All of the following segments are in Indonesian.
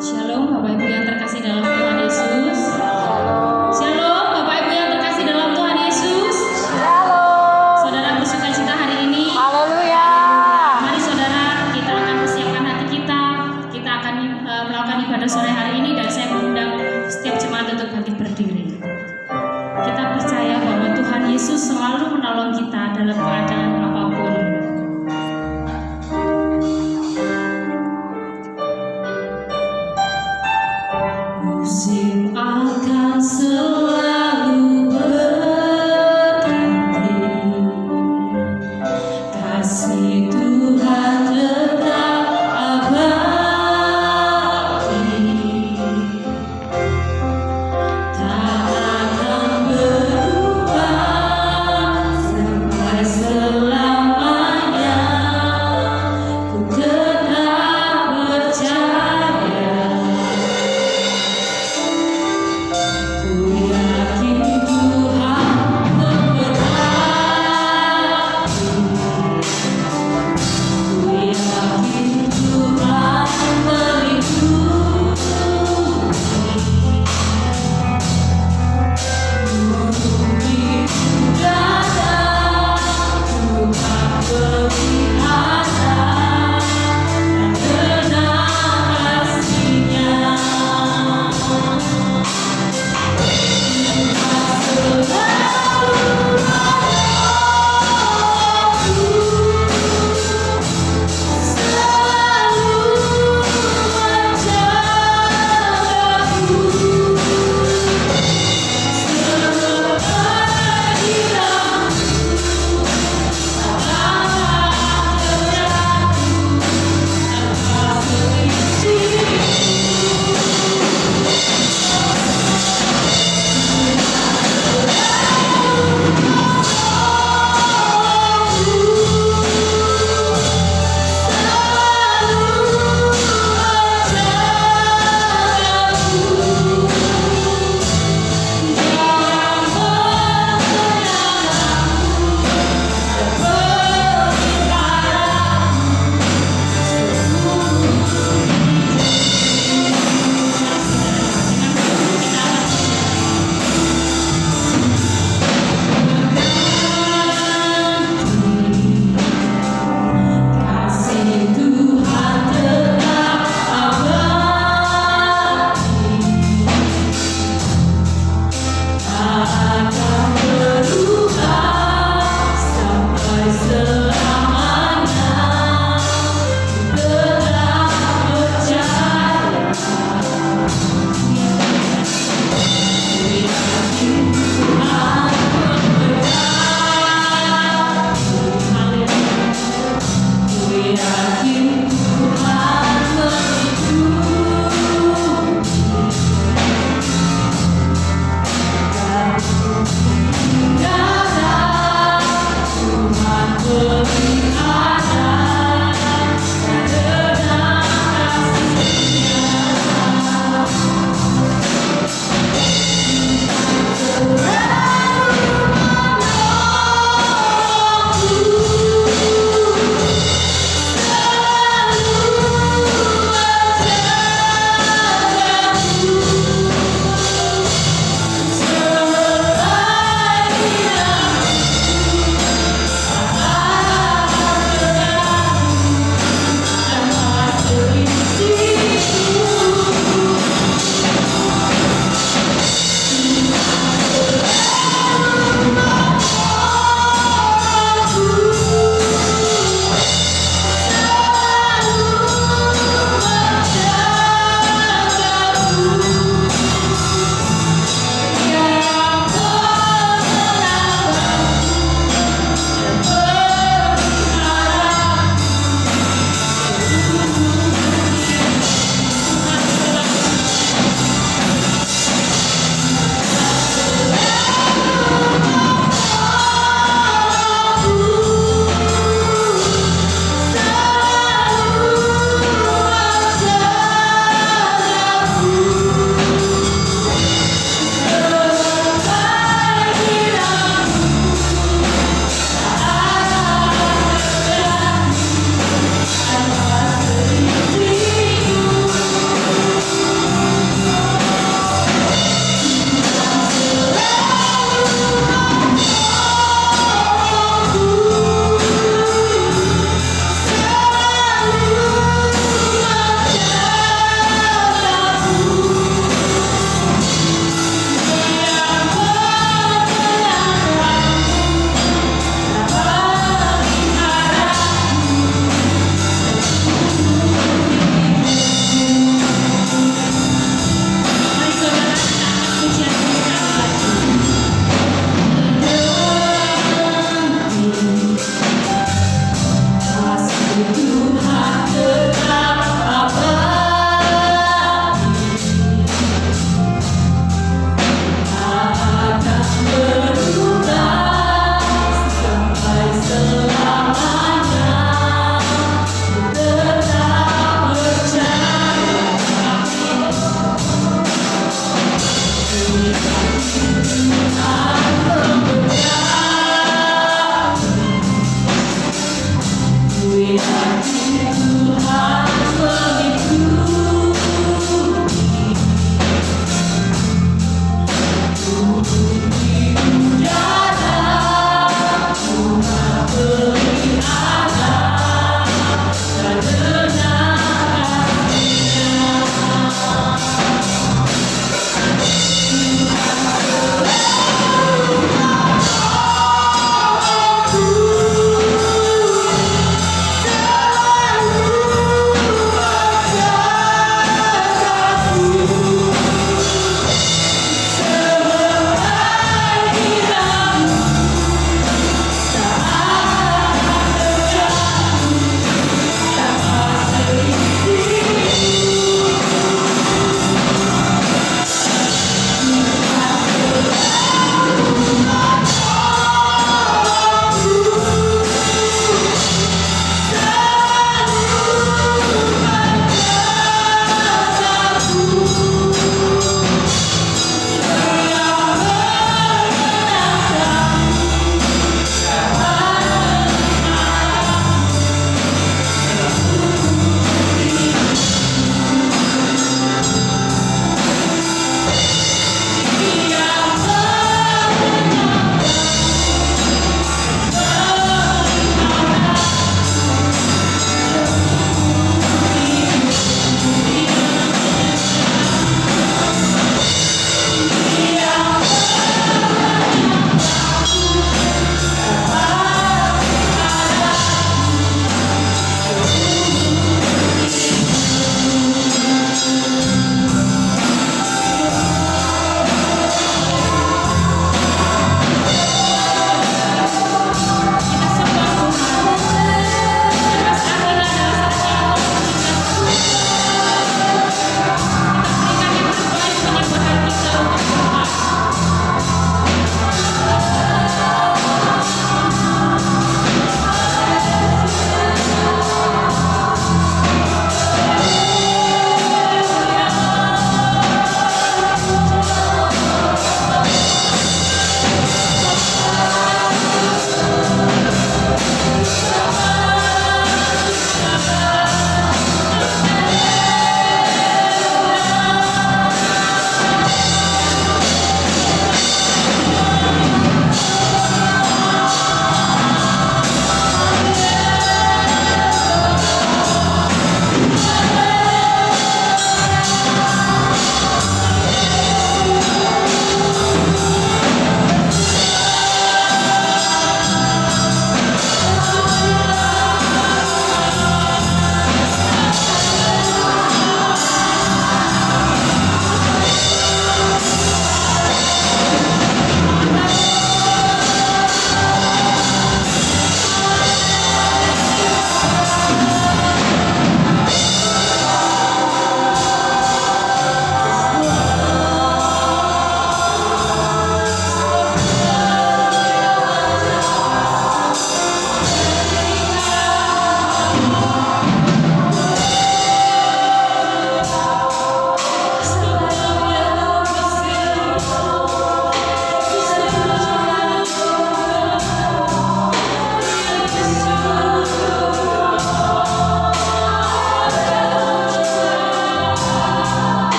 Shalom Bapak Ibu yang terkasih dalam Tuhan Yesus. Shalom Bapak Ibu yang terkasih dalam Tuhan Yesus. Saudara bersukacita hari ini. Haleluya. Mari saudara, kita akan persiapkan hati kita. Kita akan melakukan ibadah sore hari ini dan saya mengundang setiap jemaat untuk bangkit berdiri. Kita percaya bahwa Tuhan Yesus selalu menolong kita dalam keadaan apapun. Musim akan selalu berganti, kasih Tuhan tetap abadi, tak akan berubah sampai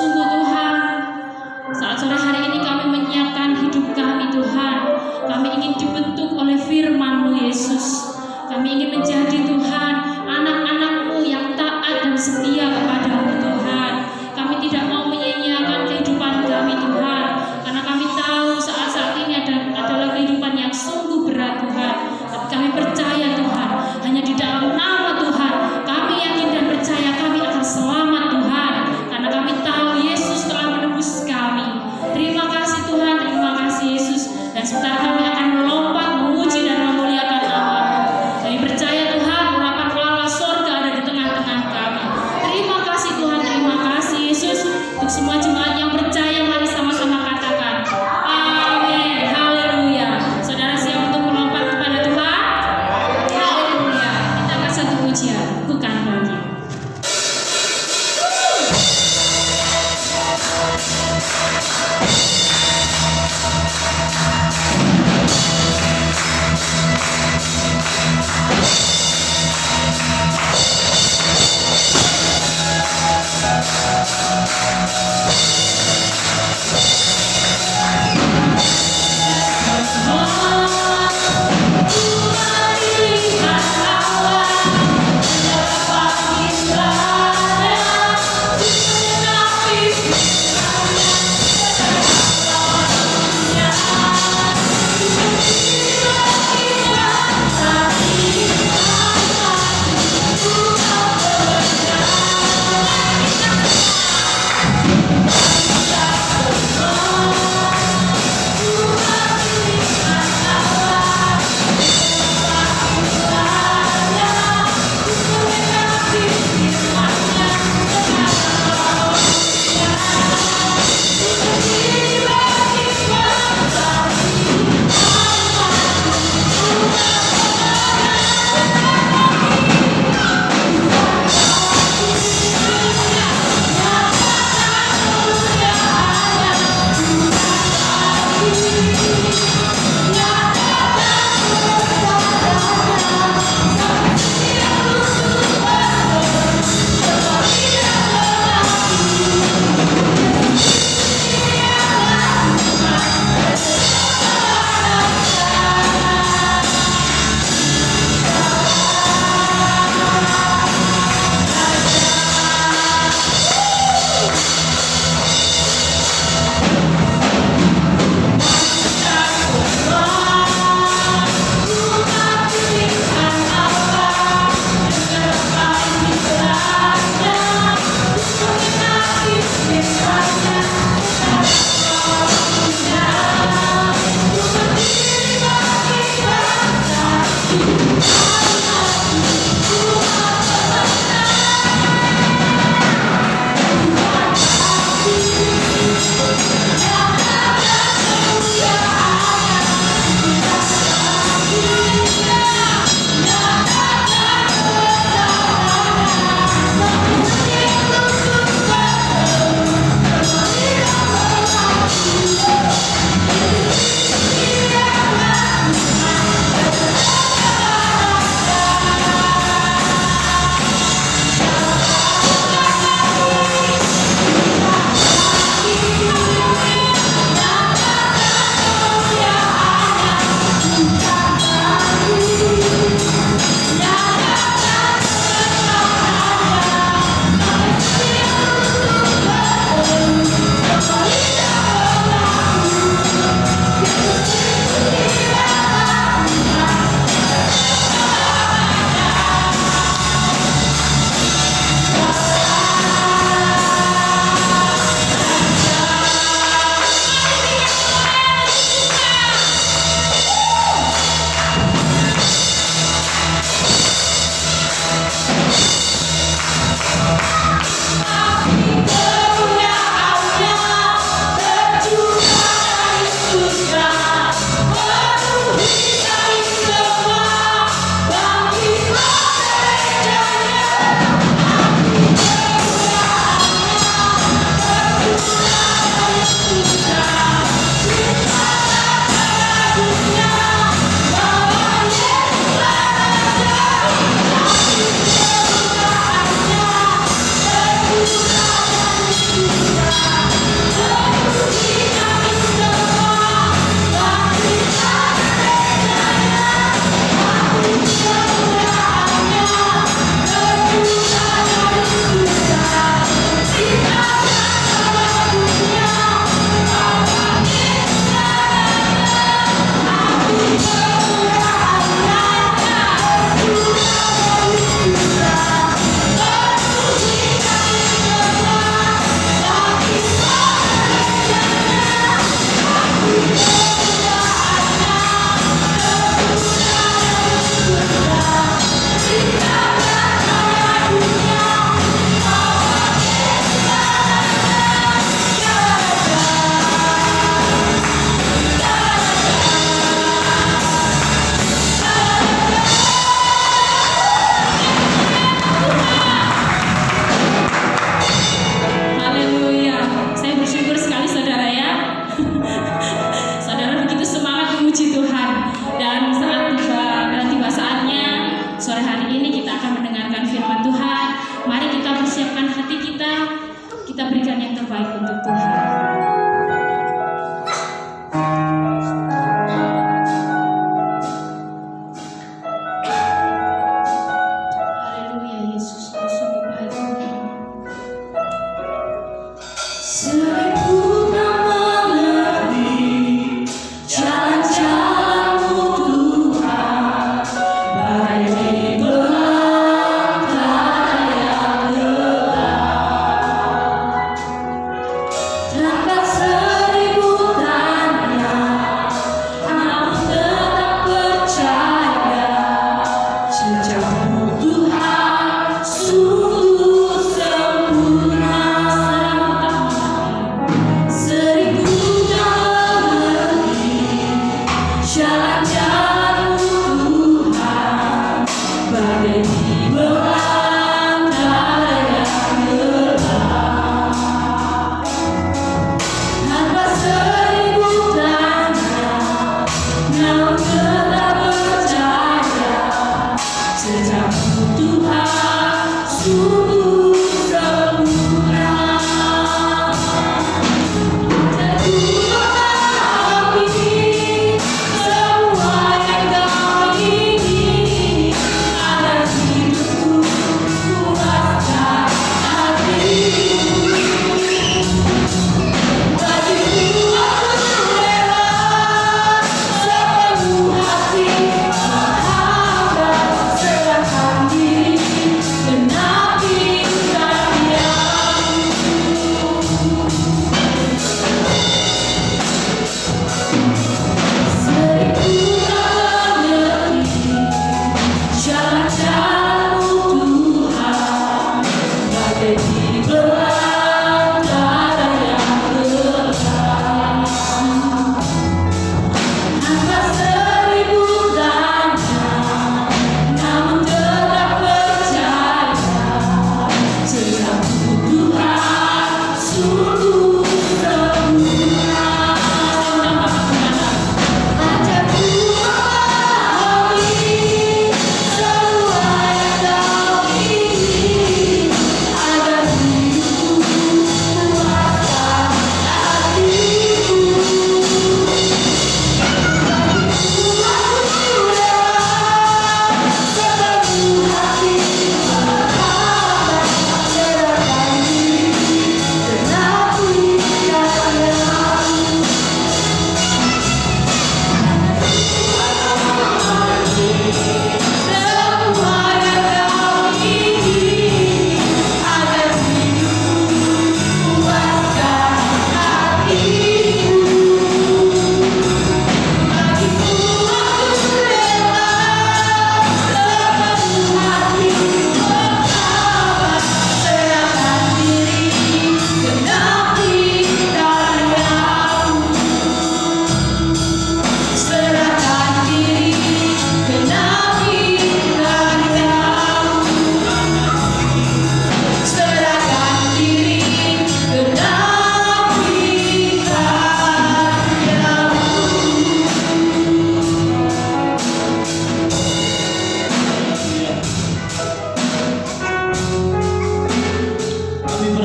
sungguh Tuhan, saat sore hari ini kami menyiapkan hidup kami Tuhan. Kami ingin dibentuk oleh firman-Mu Yesus. Kami ingin menjadi Tuhan anak-anak-Mu yang taat dan setia kepada-Mu Tuhan. Kami tidak mau menyia-nyiakan kehidupan kami Tuhan, karena kami tahu saat-saat ini adalah kehidupan yang sungguh berat Tuhan. Tapi kami percaya Tuhan, hanya di dalam nama Tuhan kami yakin dan percaya kami akan selamat Tuhan, karena kami tahu Yesus telah menebus kami. Terima kasih Tuhan, terima kasih Yesus. Dan sebentar kami akan melompat memuji dan memuliakan nama-Mu. Kami percaya Tuhan, urapan Allah surga ada di tengah-tengah kami. Terima kasih Tuhan, terima kasih Yesus. Untuk semua jemaat yang percaya, mari sama-sama katakan amin, haleluya. Saudara siap untuk melompat kepada Tuhan? Haleluya. Kita akan satu pujian, bukan lagi.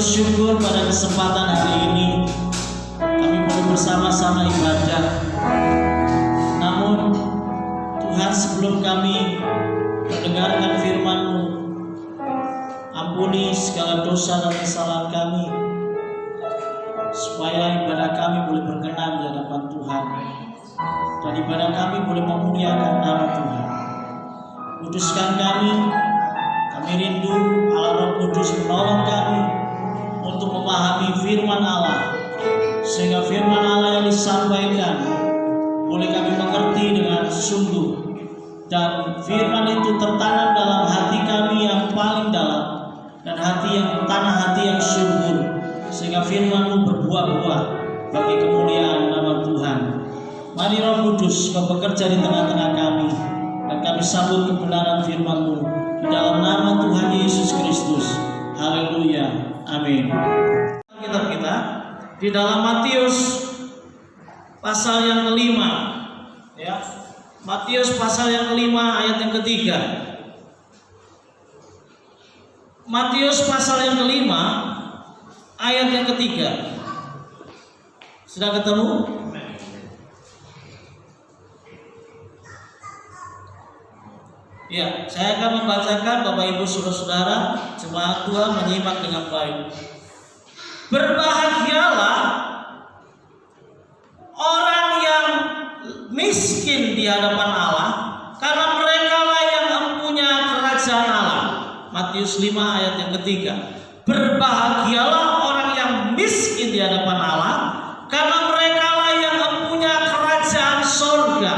bersyukur pada kesempatan hari ini kami boleh bersama-sama ibadah. Namun Tuhan, sebelum kami mendengarkan firman-Mu, ampuni segala dosa dan kesalahan kami, supaya ibadah kami boleh berkenan di hadapan Tuhan, dan ibadah kami boleh memuliakan nama Tuhan. Kuduskan kami rindu Allah Roh Kudus menolong kami untuk memahami firman Allah, sehingga firman Allah yang disampaikan boleh kami mengerti dengan sungguh, dan firman itu tertanam dalam hati kami yang paling dalam, dan tanah hati yang subur, sehingga firman-Mu berbuah-buah bagi kemuliaan nama Tuhan. Mari Roh Kudus, Kau bekerja di tengah-tengah kami, dan kami sambut kebenaran firman-Mu di dalam nama Tuhan Yesus Kristus. Haleluya. Amin. Kitab kita di dalam Matius pasal yang kelima, ya. Matius pasal yang kelima ayat yang ketiga. Matius pasal yang kelima ayat yang ketiga. Sudah ketemu? Ya, saya akan membacakan. Bapak Ibu saudara-saudara jemaat Tuhan menyimak dengan baik. Berbahagialah orang yang miskin di hadapan Allah, karena mereka lah yang mempunyai kerajaan Allah. Matius 5 ayat yang ketiga. Berbahagialah orang yang yang miskin di hadapan Allah, karena merekalah yang mempunyai kerajaan sorga.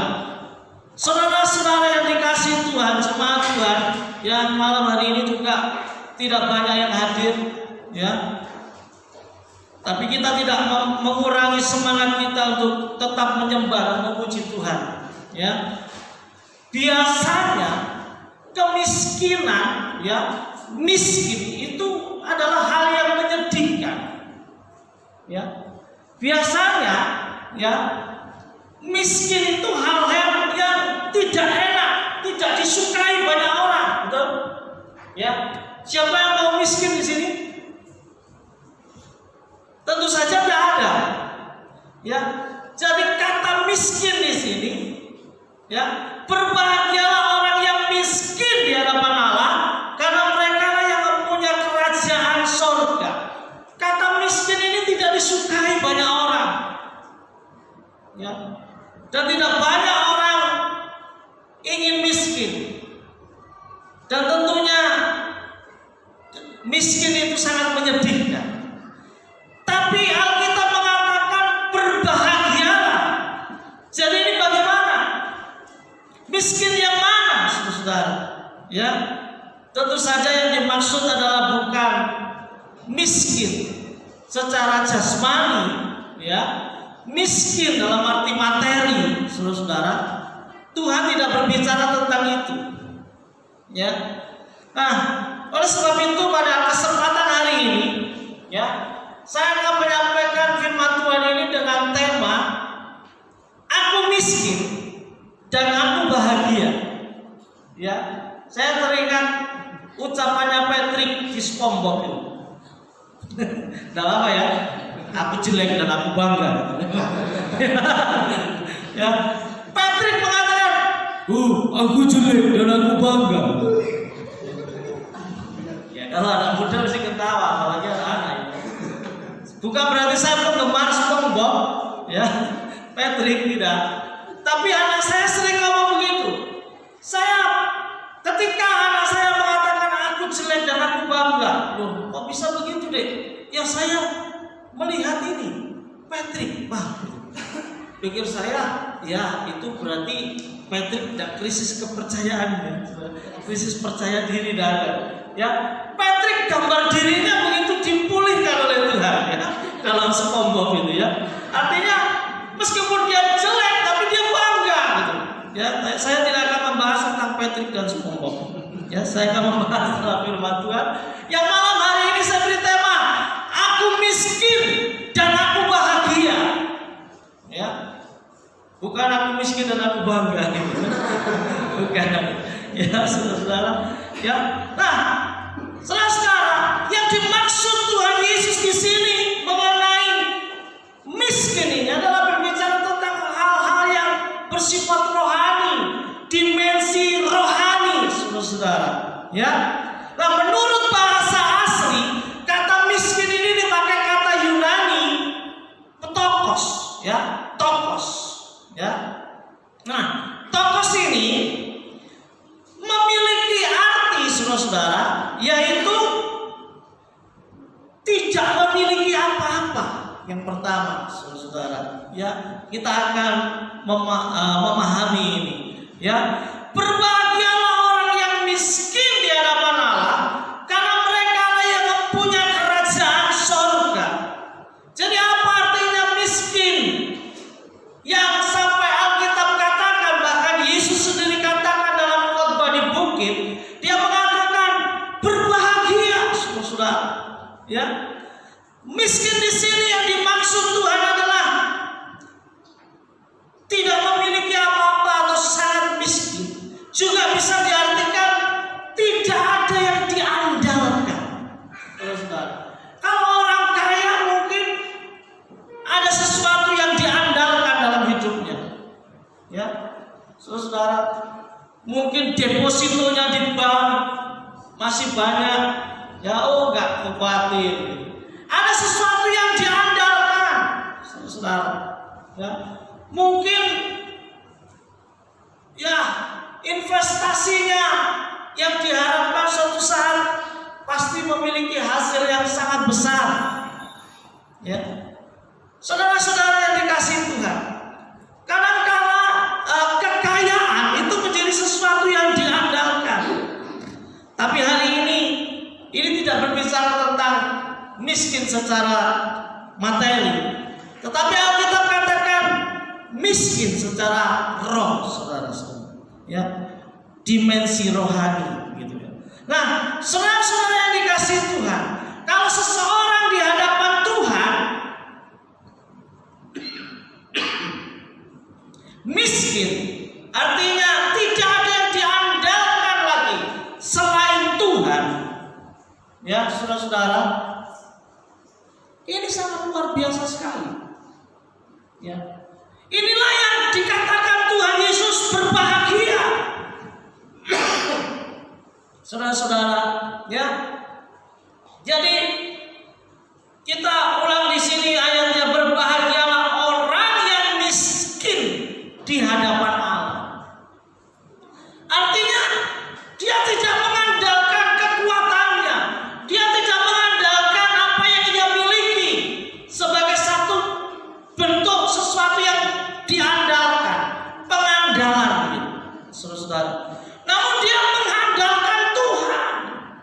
Saudara-saudara yang dikasihi Tuhan, jemaat Tuhan, yang malam hari ini juga tidak banyak yang hadir, ya. Tapi kita tidak mengurangi semangat kita untuk tetap menyembah dan memuji Tuhan, ya. Biasanya kemiskinan, ya, miskin itu adalah hal yang menyedihkan, ya. Biasanya, ya, miskin itu hal yang tidak enak, tidak disukai banyak orang, betul? Ya, siapa yang mau miskin di sini? Tentu saja tidak ada, ya. Jadi kata miskin di sini, ya, berbahagialah orang yang miskin di hadapan Allah, karena mereka lah yang mempunyai kerajaan sorga. Kata miskin ini tidak disukai banyak orang, ya, dan tidak banyak orang ingin miskin. Dan tentunya miskin itu sangat menyedihkan. Tapi Alkitab mengatakan berbahagialah. Jadi ini bagaimana? Miskin yang mana, saudara? Ya, tentu saja yang dimaksud adalah bukan miskin secara jasmani, ya, miskin dalam arti materi, saudara. Tuhan tidak berbicara tentang itu, ya. Nah, oleh sebab itu pada kesempatan hari ini, ya, saya akan menyampaikan firman Tuhan ini dengan tema aku miskin dan aku bahagia. Ya, saya teringat ucapannya Patrick di SpongeBob itu. Tidak apa ya? Aku jelek dan aku bangga. Ya, Patrick mengatakan, aku jelek dan aku bangga. Ya, kalau anak muda mesti ketawa, apalagi anak-anak. Bukan berarti saya penggemar SpongeBob, ya, Patrick tidak. Tapi anak saya sering ngomong begitu. Ketika anak saya mengatakan aku jelek dan aku bangga, loh, kok bisa begitu deh? Ya saya melihat ini, Patrick, pikir saya, ya itu berarti Patrick tidak krisis kepercayaan, krisis percaya diri dan ya, Patrick gambar dirinya begitu dipulihkan oleh Tuhan, ya, dalam SpongeBob itu, ya. Artinya meskipun dia jelek tapi dia bangga, gitu. Ya, saya tidak akan membahas tentang Patrick dan SpongeBob. Ya, saya akan membahas tentang firman Tuhan. Yang malam hari ini saya beri tema aku miskin dan aku bahagia. Ya, bukan aku miskin dan aku bangga, gitu. Bukan. Ya, saudara. Ya, nah, saudara, yang dimaksud Tuhan Yesus di sini mengenai miskin ini adalah berbicara tentang hal-hal yang bersifat rohani, dimensi rohani, saudara. Ya, nah, menurut bahasa asli, kata miskin ini dipakai kata Yunani tokos, ya, tokos, ya. Nah, tokos ini memiliki arti, saudara, yaitu tidak memiliki apa-apa. Yang pertama, saudara, ya, kita akan memahami ini, ya. Berbahagialah orang yang miskin di hadapan Allah, karena mereka yang mempunyai kerajaan sorga. Jadi apa artinya miskin? Yang sampai Alkitab katakan, bahkan Yesus sendiri katakan dalam khotbah di bukit, dia mengatakan berbahagia, saudara. Ya, miskin di sini yang dimaksud Tuhan adalah tidak memiliki apa-apa atau sangat miskin. Juga bisa diartikan tidak ada yang diandalkan. Saudara, kalau orang kaya mungkin ada sesuatu yang diandalkan dalam hidupnya. Ya, saudara, mungkin depositonya di bank masih banyak. Ya, enggak khawatir. Ada sesuatu yang diandalkan, saudara. Ya, mungkin ya investasinya yang diharapkan suatu saat pasti memiliki hasil yang sangat besar. Ya, saudara-saudara yang dikasihi Tuhan, kadang-kala kekayaan itu menjadi sesuatu yang diandalkan. Tapi hari ini tidak berbicara tentang miskin secara materi, tetapi Alkitab katakan miskin secara roh, saudara-saudara. Ya, dimensi rohani, gitu ya. Nah, saudara-saudara yang dikasihi Tuhan, kalau seseorang di hadapan Tuhan miskin, artinya tidak ada yang diandalkan lagi selain Tuhan. Ya, saudara-saudara, ini sangat luar biasa sekali. Ya, inilah yang dikatakan Tuhan Yesus berbahagia. Saudara-saudara, ya. Jadi kita ulang di sini ayatnya, berbahagialah orang yang miskin di hadapan Allah. Artinya dia tidak mengandalkan kekuatannya, dia tidak mengandalkan apa yang dia miliki sebagai satu bentuk sesuatu yang diandalkan, pengandalan, gitu, saudara-saudara. Namun dia mengandalkan Tuhan,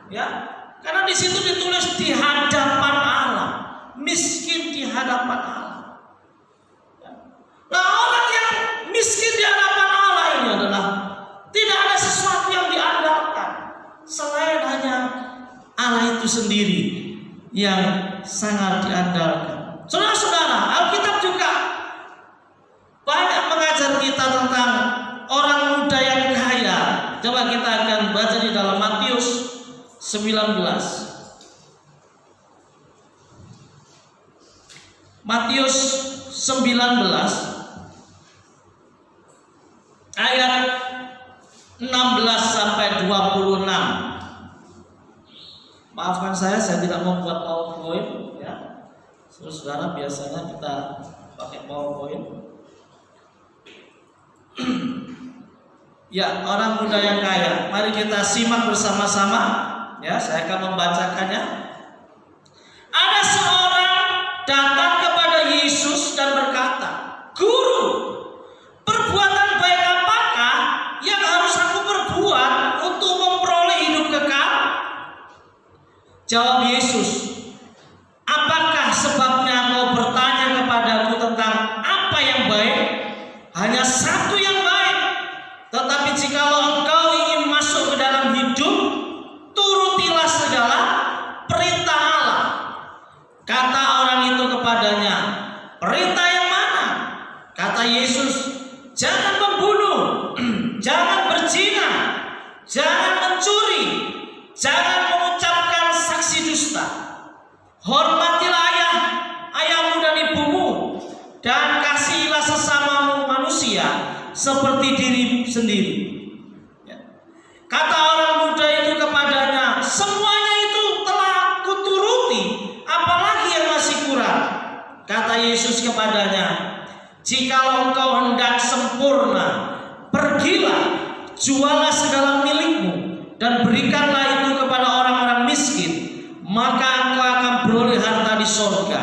ya, karena di situ ditulis di hadapan Allah, miskin di hadapan Allah. Nah, orang yang miskin di hadapan Allah ini adalah tidak ada sesuatu yang diandalkan selain hanya Allah itu sendiri yang sangat diandalkan. Saudara-saudara, Alkitab juga banyak mengajar kita tentang orang muda yang kaya. Coba kita akan baca di dalam Matius 19. Matius 19 ayat 16 sampai 26. Maafkan saya tidak membuat PowerPoint, ya. Saudara, biasanya kita pakai PowerPoint. Ya, orang muda yang kaya. Mari kita simak bersama-sama. Ya, saya akan membacakannya. Ada seorang datang kepada Yesus dan berkata, "Guru, perbuatan baik apakah yang harus aku perbuat untuk memperoleh hidup kekal?" Jawab Yesus, "Apakah sebabnya engkau bertanya kepadaku tentang apa yang baik? Hanya satu yang baik. Tetapi jikalau engkau ingin masuk ke dalam hidup, turutilah segala perintah Allah." Kata orang itu kepadanya, "Perintah yang mana?" Kata Yesus, "Jangan membunuh, jangan berzina, jangan mencuri, jangan mengucapkan saksi dusta. Hormatilah ayahmu dan ibumu, dan kasihilah sesamamu manusia seperti dirimu sendiri." Ya. Kata orang muda itu kepadanya, "Semuanya itu telah kuturuti, apalagi yang masih kurang?" Kata Yesus kepadanya, "Jikalau engkau hendak sempurna, pergilah, jualah segala milikmu dan berikanlah itu kepada orang-orang miskin, maka engkau akan beroleh harta di sorga.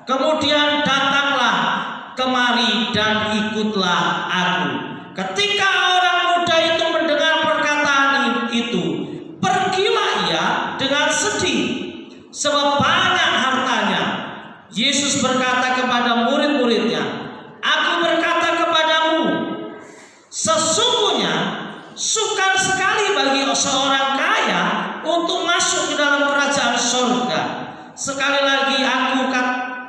Kemudian datanglah kemari dan ikutlah aku." Ketika orang muda itu mendengar perkataan itu, pergilah ia dengan sedih, sebab banyak hartanya. Yesus berkata kepada murid-muridnya, "Aku berkata kepadamu, sesungguhnya sukar sekali bagi seorang kaya untuk masuk ke dalam kerajaan surga. Sekali lagi aku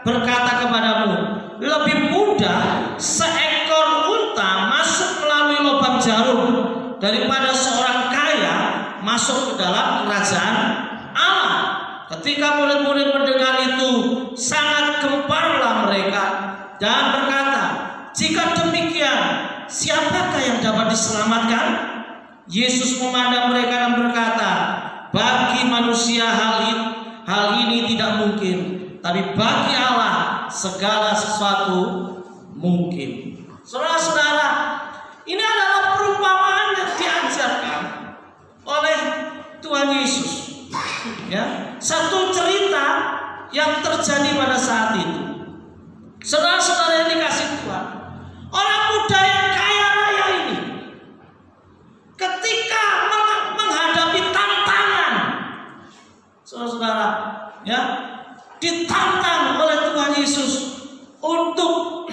berkata kepadamu, lebih mudah seekor unta masuk melalui lubang jarum daripada seorang kaya masuk ke dalam kerajaan Allah." Ketika murid-murid mendengar itu, sangat gemparlah mereka dan berkata, "Jika demikian, siapakah yang dapat diselamatkan?" Yesus memandang mereka dan berkata, "Bagi manusia hal ini tidak mungkin, tapi bagi Allah segala sesuatu mungkin." Saudara-saudara, ini adalah perumpamaan yang diajarkan oleh Tuhan Yesus. Ya, satu cerita yang terjadi pada saat itu. Saudara-saudara yang dikasih Tuhan, orang muda yang kaya raya ini ketika menghadapi tantangan, saudara-saudara, ya, ditantang oleh Tuhan Yesus untuk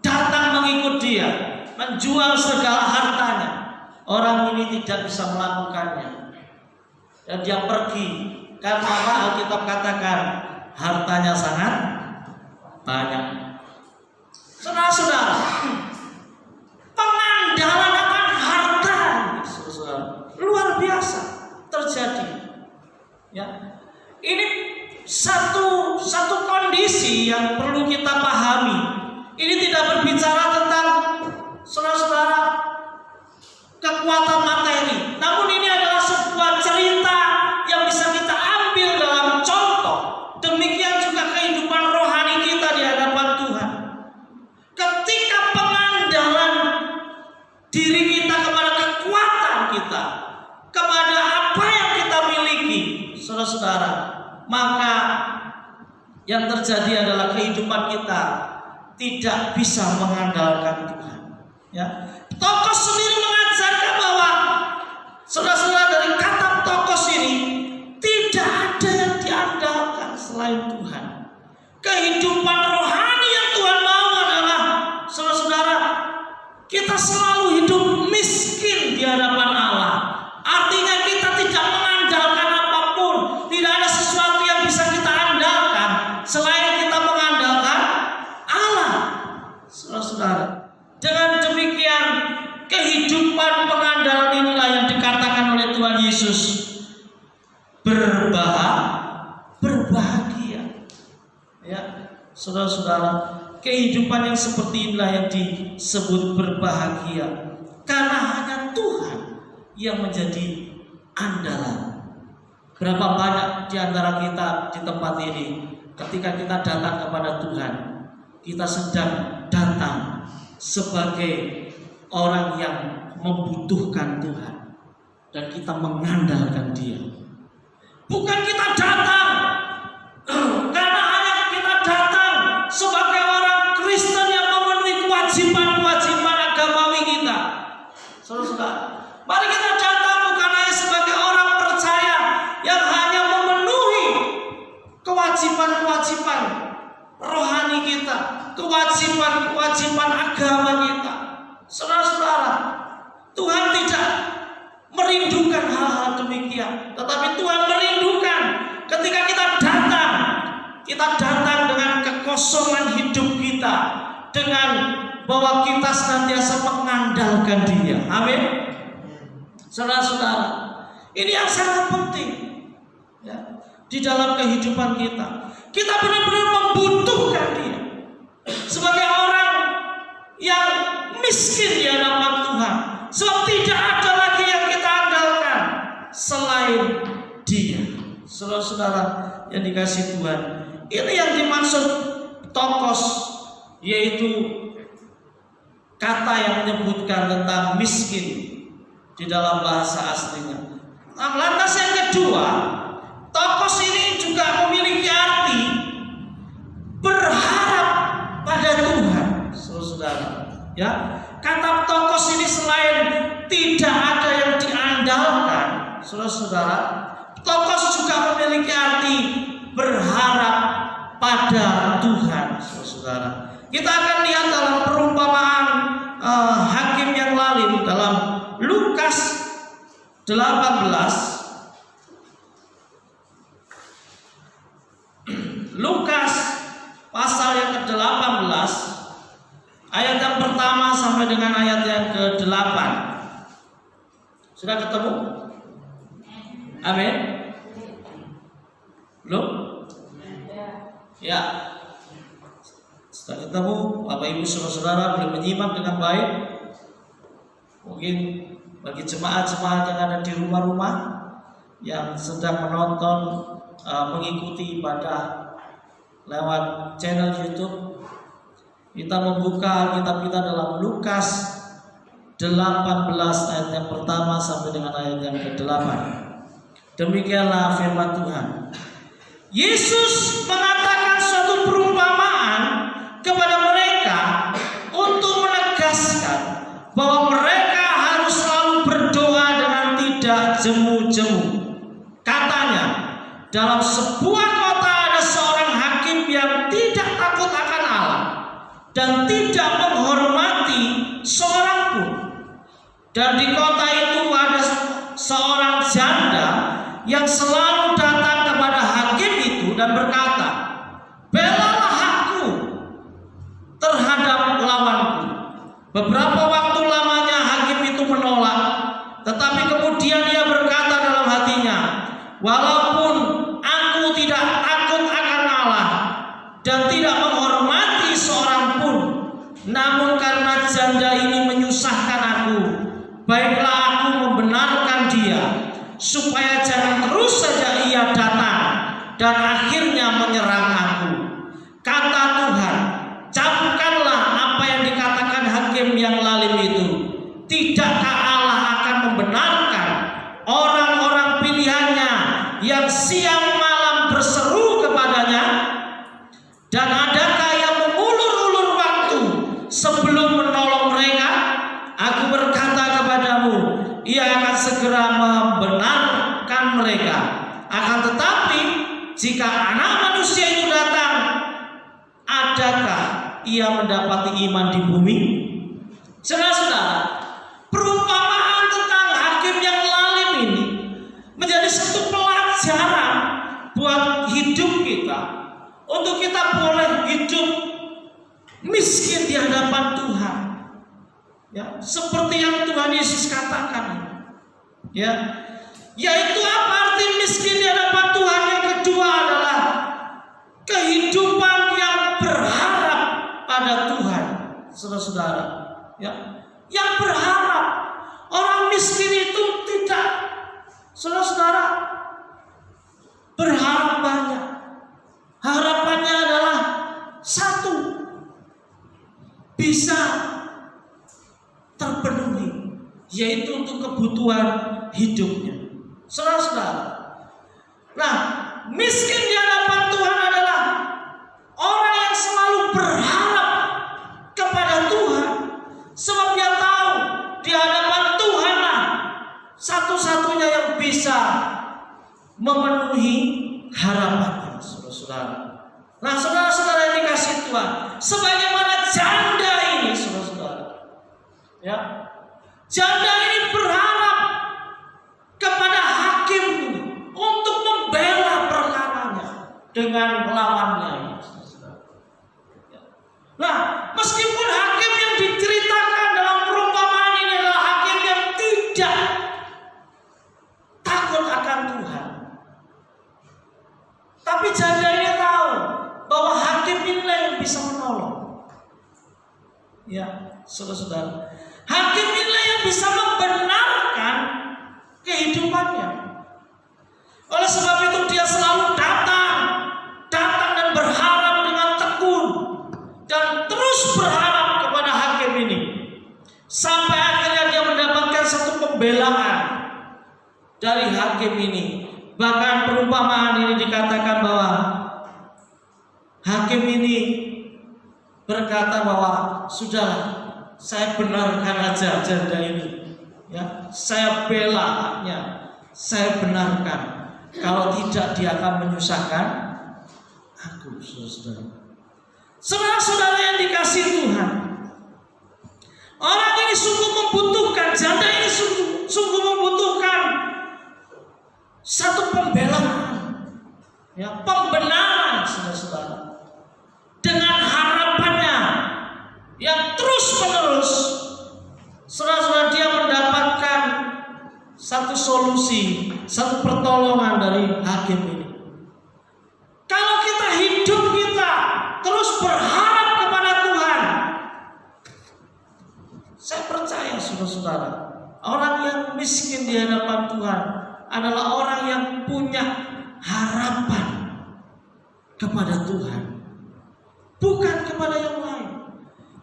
datang mengikut Dia, menjual segala hartanya. Orang ini tidak bisa melakukannya, dan dia pergi karena Alkitab katakan hartanya sangat banyak. Saudara-saudara, pengandalan akan harta, saudara, luar biasa terjadi. Ya, ini satu kondisi yang perlu kita pahami. Ini tidak berbicara tentang, saudara-saudara, kekuatan materi, namun ini adalah sebuah cerita yang bisa kita ambil dalam contoh. Demikian juga kehidupan rohani kita di hadapan Tuhan. Ketika pengandalan diri kita kepada kekuatan kita, kepada apa yang kita miliki, saudara-saudara, maka yang terjadi adalah kehidupan kita tidak bisa mengandalkan Tuhan. Ya, Tokos sendiri mengajarkan bahwa, saudara-saudara, dari kata Tokos ini tidak ada yang diandalkan selain Tuhan. Kehidupan rohani yang Tuhan mau adalah, saudara-saudara, kita selalu hidup miskin di hadapan Allah. Artinya kita tidak mengandalkan apapun. Tidak ada sesuatu yang bisa kita andalkan selain kita mengandalkan Allah, saudara-saudara. Dengan demikian, kehidupan pengandalan inilah yang dikatakan oleh Tuhan Yesus berbahagia. Ya, saudara-saudara, kehidupan yang seperti inilah yang disebut berbahagia, karena hanya Tuhan yang menjadi andalan. Berapa banyak di antara kita di tempat ini, ketika kita datang kepada Tuhan, kita sedang datang sebagai orang yang membutuhkan Tuhan, dan kita mengandalkan Dia. Bukan kita datang karena hanya kita datang sebagai orang Kristen yang memenuhi kewajiban-kewajiban agamawi kita. Saudara-saudara, mari kita datang bukan hanya sebagai orang percaya yang hanya memenuhi kewajiban-kewajiban rohani kita, kewajiban-kewajiban agama kita. Saudara-saudara, Tuhan tidak merindukan hal-hal demikian, tetapi Tuhan merindukan ketika kita datang dengan kekosongan hidup kita, dengan bahwa kita senantiasa mengandalkan Dia. Amin. Saudara-saudara, ini yang sangat penting, ya, di dalam kehidupan kita. Kita benar-benar membutuhkan Dia sebagai orang yang miskin di hadapan Tuhan, sebab tidak ada lagi yang kita andalkan selain Dia. Saudara-saudara yang dikasihi Tuhan, ini yang dimaksud Tokos, yaitu kata yang menyebutkan tentang miskin di dalam bahasa aslinya. Nah, lantas yang kedua, Tokos ini juga memiliki arti berharap pada Tuhan, saudara. Ya, kata Tokos ini selain tidak ada yang diandalkan, saudara-saudara, Tokos juga memiliki arti berharap pada Tuhan, saudara. Kita akan lihat dalam perumpamaan hakim yang lalim dalam Lukas 18. Lukas pasal yang ke-18 ayat yang pertama sampai dengan ayat yang ke-8. Sudah ketemu? Amin. Belum? Ya. Sudah ketemu? Bapak Ibu saudara-saudara boleh menyimak dengan baik. Mungkin bagi jemaat-jemaat yang ada di rumah-rumah yang sedang menonton, mengikuti ibadah lewat channel YouTube, kita membuka Alkitab kita dalam Lukas 18 ayat yang pertama sampai dengan ayat yang ke-8. Demikianlah firman Tuhan. Yesus mengatakan suatu perumpamaan kepada mereka untuk menegaskan bahwa mereka harus selalu berdoa dengan tidak jemu-jemu. Katanya, dalam sebuah kota ada seorang hakim yang tidak takut akan Allah dan tidak menghormati seorang pun. Dan di kota itu ada seorang janda yang selalu datang kepada hakim itu dan berkata, "Belalah hakku terhadap lawanku." Beberapa waktu lamanya hakim itu menolak, tetapi kemudian ia berkata dalam hatinya, "Walaupun aku tidak takut akan Allah dan tidak menghormati seorang pun, namun karena janda ini menyusahkan aku, baiklah aku membenarkan dia, supaya jangan terus saja ia datang dan akhirnya menyerang aku." Kata Tuhan, "Camkanlah apa yang dikatakan hakim yang lalim itu. Tidakkah Allah akan membenarkan orang-orang pilihannya yang siang malam berseru kepadanya? Dan adakah yang mengulur-ulur waktu sebelum menolong mereka? Aku berkata kepadamu, ia akan segera membenarkan mereka. Akan tetapi, jika Anak Manusia itu datang, adakah ia mendapati iman di bumi?" Saudara-saudara, perumpamaan tentang hakim yang lalim ini menjadi satu pelajaran buat hidup kita, untuk kita boleh hidup miskin di hadapan Tuhan, ya, seperti yang Tuhan Yesus katakan, ya, yaitu apa arti miskin di hadapan Tuhan? Yang kedua adalah kehidupan yang berharap pada Tuhan, saudara-saudara, ya, yang berharap. Orang miskin itu tidak, saudara-saudara, berharap banyak. Harapannya adalah satu, bisa terpenuhi, yaitu untuk kebutuhan hidupnya, saudara-saudara. Nah, miskin di hadapan Tuhan adalah orang yang selalu berharap kepada Tuhan, sebab dia tahu di hadapan Tuhanlah satu-satunya yang bisa memenuhi harapannya, saudara-saudara. Nah, saudara-saudara yang dikasihi Tuhan, sebagaimana janda ini, saudara-saudara, ya, janda ini berharap kepada hakim ini untuk membela perkaranya dengan lawannya ini, saudara-saudara. Nah, meskipun hakim yang diceritakan dalam perumpamaan ini adalah hakim yang tidak takut akan Tuhan, tapi janda ini tahu bahwa hakim inilah yang bisa menolong. Ya, saudara-saudara, hakim inilah yang bisa membenarkan kehidupannya. Oleh sebab itu dia selalu datang dan berharap dengan tekun dan terus berharap kepada hakim ini, sampai akhirnya dia mendapatkan satu pembelaan dari hakim ini. Bahkan perumpamaan ini dikatakan bahwa hakim ini berkata bahwa sudahlah, saya benarkan aja janda ini, ya, saya bela haknya, saya benarkan. Kalau tidak dia akan menyusahkan aku, saudara-saudara. Saudara-saudara yang dikasihi Tuhan, orang ini sungguh membutuhkan, janda ini sungguh membutuhkan satu pembelaan, ya, pembenaran, saudara-saudara, dengan harapannya yang terus menerus. Saudara-saudara, dia mendapatkan satu solusi, satu pertolongan dari hakim ini. Kalau kita hidup kita terus berharap kepada Tuhan, saya percaya, saudara-saudara, orang yang miskin di hadapan Tuhan adalah orang yang punya harapan kepada Tuhan, bukan kepada yang lain.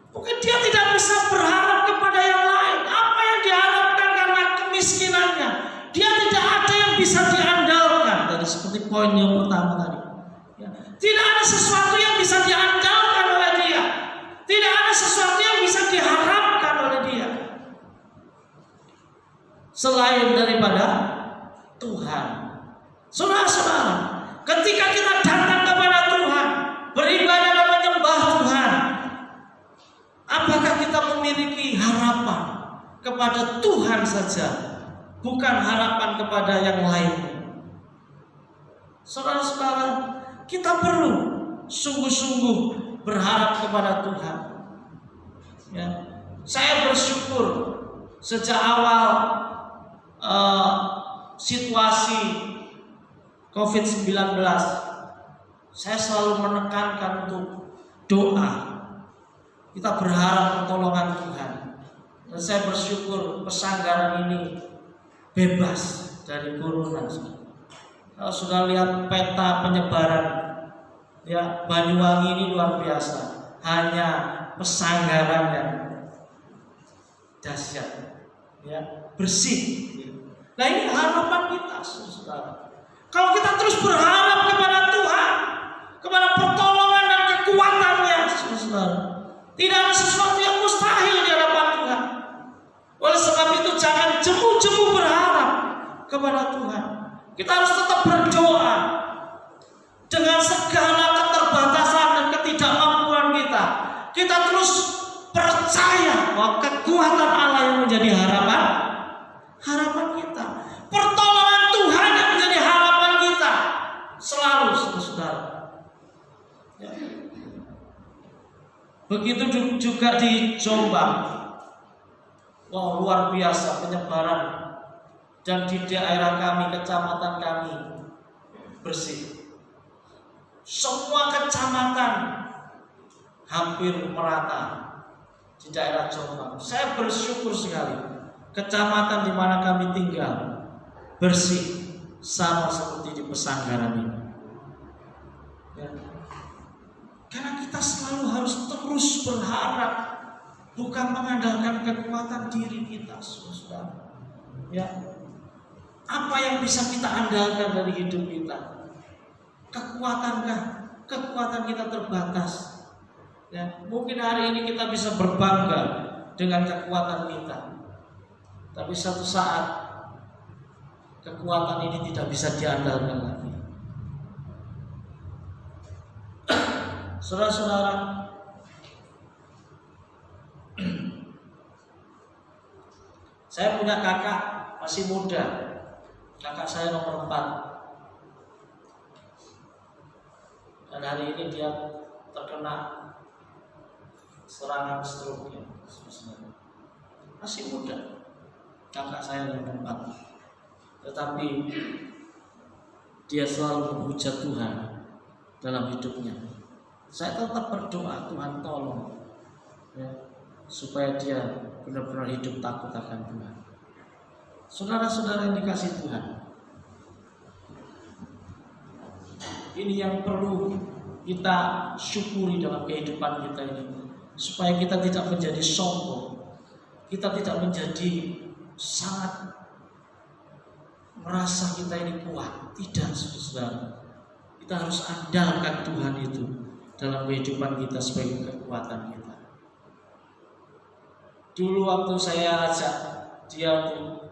Mungkin dia tidak bisa berharap kepada yang lain. Apa yang diharapkan karena kemiskinannya, dia tidak ada yang bisa diandalkan. Tadi seperti poin yang pertama tadi, selain daripada Tuhan. Saudara-saudara, ketika kita datang kepada Tuhan, beribadah dan menyembah Tuhan, apakah kita memiliki harapan kepada Tuhan saja, bukan harapan kepada yang lainnya? Saudara-saudara, kita perlu sungguh-sungguh berharap kepada Tuhan. Ya. Saya bersyukur sejak awal situasi COVID-19, saya selalu menekankan untuk doa. Kita berharap pertolongan Tuhan. Dan saya bersyukur Pesanggaran ini bebas dari corona. Kalau sudah lihat peta penyebaran, ya, Banyuwangi ini luar biasa. Hanya Pesanggaran yang dahsyat, ya, bersih. Nah, ini harapan kita, saudara. Kalau kita terus berharap kepada Tuhan, kepada pertolongan dan kekuatannya, saudara, tidak ada sesuatu yang mustahil di hadapan Tuhan. Oleh sebab itu jangan jemu-jemu berharap kepada Tuhan. Kita harus tetap berdoa dengan segala keterbatasan dan ketidakmampuan kita. Kita terus percaya bahwa kekuatan Allah yang menjadi harapan kita. Pertolongan Tuhan yang menjadi harapan kita selalu, saudara. Ya. Begitu juga di Jombang. Wah, luar biasa penyebaran. Dan di daerah kami, kecamatan kami bersih. Semua kecamatan hampir merata di daerah Jombang. Saya bersyukur sekali. Kecamatan di mana kami tinggal bersih, sama seperti di Pesanggaran ini. Ya. Karena kita selalu harus terus berharap, bukan mengandalkan kekuatan diri kita, saudara. Ya. Apa yang bisa kita andalkan dari hidup kita? Kekuatankah? Kekuatan kita terbatas. Ya. Mungkin hari ini kita bisa berbangga dengan kekuatan kita, tapi satu saat kekuatan ini tidak bisa diandalkan lagi. Saudara-saudara, saya punya kakak masih muda. Kakak saya nomor 4. Dan hari ini dia terkena serangan stroke, ya. Masih muda. Kakak saya nomor 4. Tetapi dia selalu menghujat Tuhan dalam hidupnya. Saya tetap berdoa, Tuhan tolong, ya, supaya dia benar-benar hidup takut akan Tuhan. Saudara-saudara yang dikasihi Tuhan, ini yang perlu kita syukuri dalam kehidupan kita ini, supaya kita tidak menjadi sombong, kita tidak menjadi sangat merasa kita ini kuat. Tidak, saudara. Kita harus andalkan Tuhan itu dalam kehidupan kita sebagai kekuatan kita. Dulu waktu saya ajak dia untuk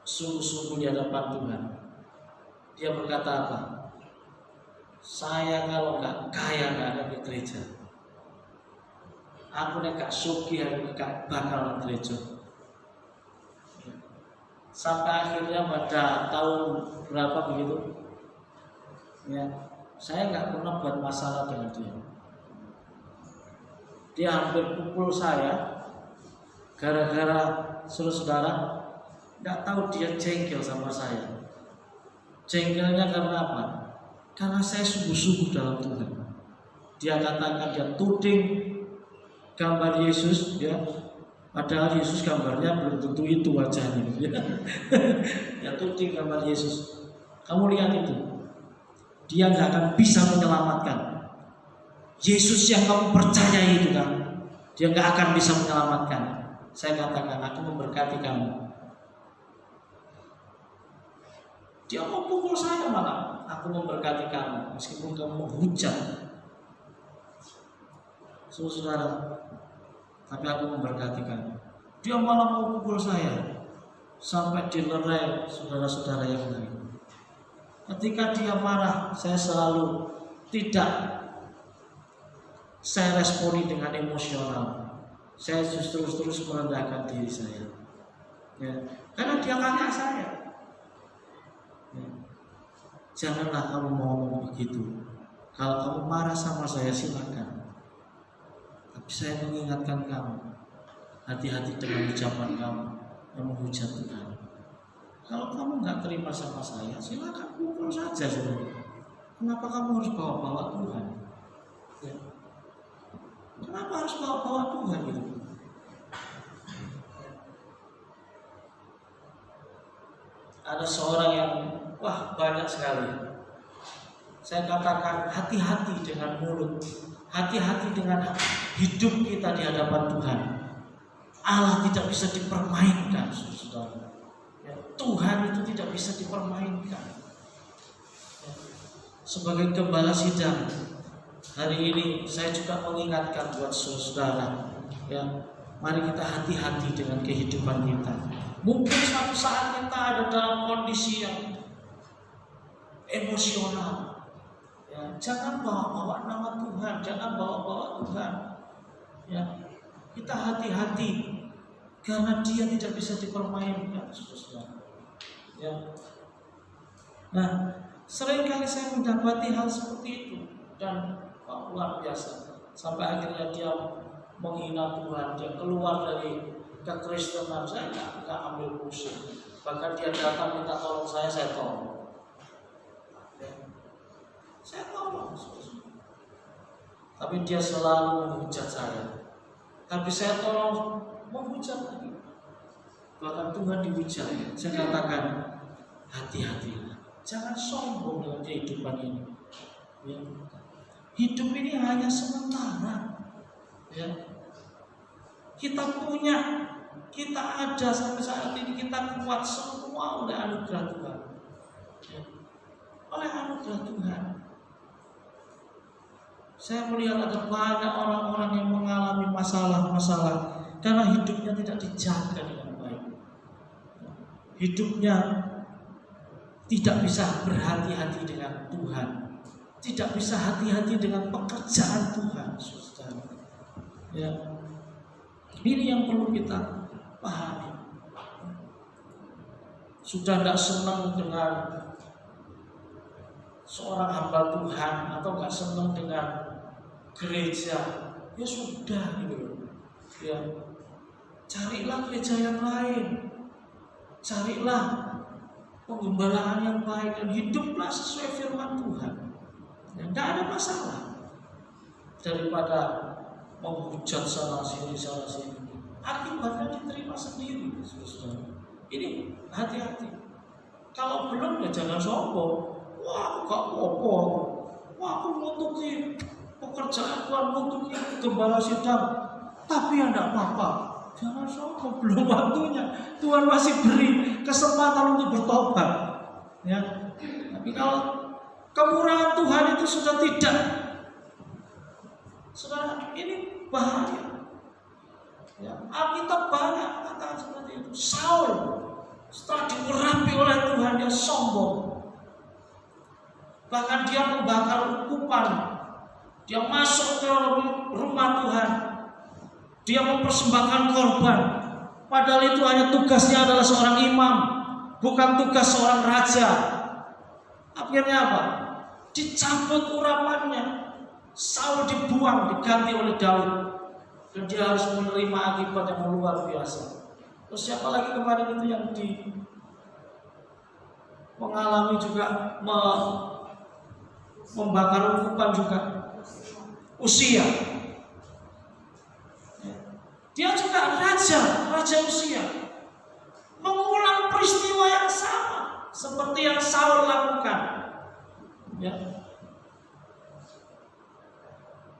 sungguh-sungguh di hadapan Tuhan, dia berkata apa? Saya kalau nggak kaya nggak ada ke gereja. Aku nek gak sugih aku gak bakal ke gereja. Sampai akhirnya pada tahun berapa begitu, ya, saya nggak pernah buat masalah dengan dia. Dia hampir pukul saya gara-gara saudara nggak tahu dia jengkel sama saya. Jengkelnya karena apa? Karena saya sungguh-sungguh dalam Tuhan. Dia katakan, dia tuding gambar Yesus, ya. Padahal Yesus gambarnya belum tentu itu wajahnya. Ya, tuding gambar Yesus. Kamu lihat itu. Dia nggak akan bisa menyelamatkan. Yesus yang kamu percayai itu kan, dia nggak akan bisa menyelamatkan. Saya katakan, aku memberkati kamu. Dia mau pukul saya malah, aku memberkati kamu meskipun kamu menghujat. Saudara, tapi aku memberkati kamu. Dia malah mau pukul saya. sampai dilerai saudara-saudara yang lain. Ketika dia marah, saya selalu tidak saya responi dengan emosional. Saya justru terus merendahkan diri saya. Ya, karena dia kakak saya. Ya. Janganlah kamu ngomong begitu. Kalau kamu marah sama saya silakan. Tapi saya mengingatkan kamu, hati-hati dengan ucapan kamu yang menghujat Tuhan. Kalau kamu nggak terima sama saya, silakan pukul saja saudara. Kenapa kamu harus bawa-bawa Tuhan? Ya. Kenapa harus bawa-bawa Tuhan gitu? Ada seorang yang banyak sekali. Saya katakan hati-hati dengan mulut, hati-hati dengan hidup kita di hadapan Tuhan. Allah tidak bisa dipermainkan, saudara. Ya, Tuhan itu tidak bisa dipermainkan. Ya. Sebagai gembala sidang, hari ini saya juga mengingatkan buat saudara, ya, mari kita hati-hati dengan kehidupan kita. Mungkin suatu saat kita ada dalam kondisi yang emosional. Ya, jangan bawa-bawa nama Tuhan, jangan bawa-bawa Tuhan. Ya, kita hati-hati karena Dia tidak bisa dipermainkan, saudara. Ya. Nah, seringkali saya mendapati hal seperti itu dan luar biasa. Sampai akhirnya dia menghina Tuhan, dia keluar dari kekristenan. Saya nggak ambil pusing. Bahkan dia datang minta tolong saya tolong. Saya tolong. Tapi dia selalu menghujat saya. Tapi saya tolong menghujat lagi. Bahkan Tuhan dihujat. Saya katakan hati-hatilah. Jangan sombong dengan kehidupan ini. Ya. Hidup ini hanya sementara. Ya. Kita punya, kita ada sampai saat ini, kita kuat semua oleh anugerah Tuhan. Ya. Oleh anugerah Tuhan. Saya melihat ada banyak orang-orang yang mengalami masalah-masalah karena hidupnya tidak dijaga dengan baik. Hidupnya tidak bisa berhati-hati dengan Tuhan, tidak bisa hati-hati dengan pekerjaan Tuhan, saudara. Ya, ini yang perlu kita pahami. Sudah tidak senang dengan seorang hamba Tuhan atau nggak senang dengan gereja, ya sudah gitu. Ya, carilah gereja yang lain, carilah penggembalaan yang baik dan hiduplah sesuai firman Tuhan. Ya, tidak ada masalah daripada menghujat sana sini. Akibatnya diterima sendiri, saudara. Ini hati-hati. Kalau belum ya jangan sombong. Wah, aku gak apa-apa. Wah, aku ngutuki pekerjaan Tuhan, ngutuki gembala sidang. Tapi ya tidak apa-apa. Jangan sombong, belum waktunya. Tuhan masih beri kesempatan untuk bertobat. Ya. Tapi kalau kemurahan Tuhan itu sudah tidak, saudara, ini bahaya. Ya, Alkitab banyak kata seperti itu. Saul setelah diurapi oleh Tuhan dia sombong. Bahkan dia membakar ukupan. Dia masuk ke rumah Tuhan. Dia mempersembahkan korban. Padahal itu hanya tugasnya adalah seorang imam, bukan tugas seorang raja. Akhirnya apa? Dicabut urapannya. Saul dibuang, diganti oleh Daud. Dan dia harus menerima akibat yang luar biasa. Terus siapa lagi kemarin itu yang mengalami juga membakar ukupan juga? Usia. Dia juga raja Usia. Mengulang peristiwa yang sama seperti yang Saul lakukan. Ya.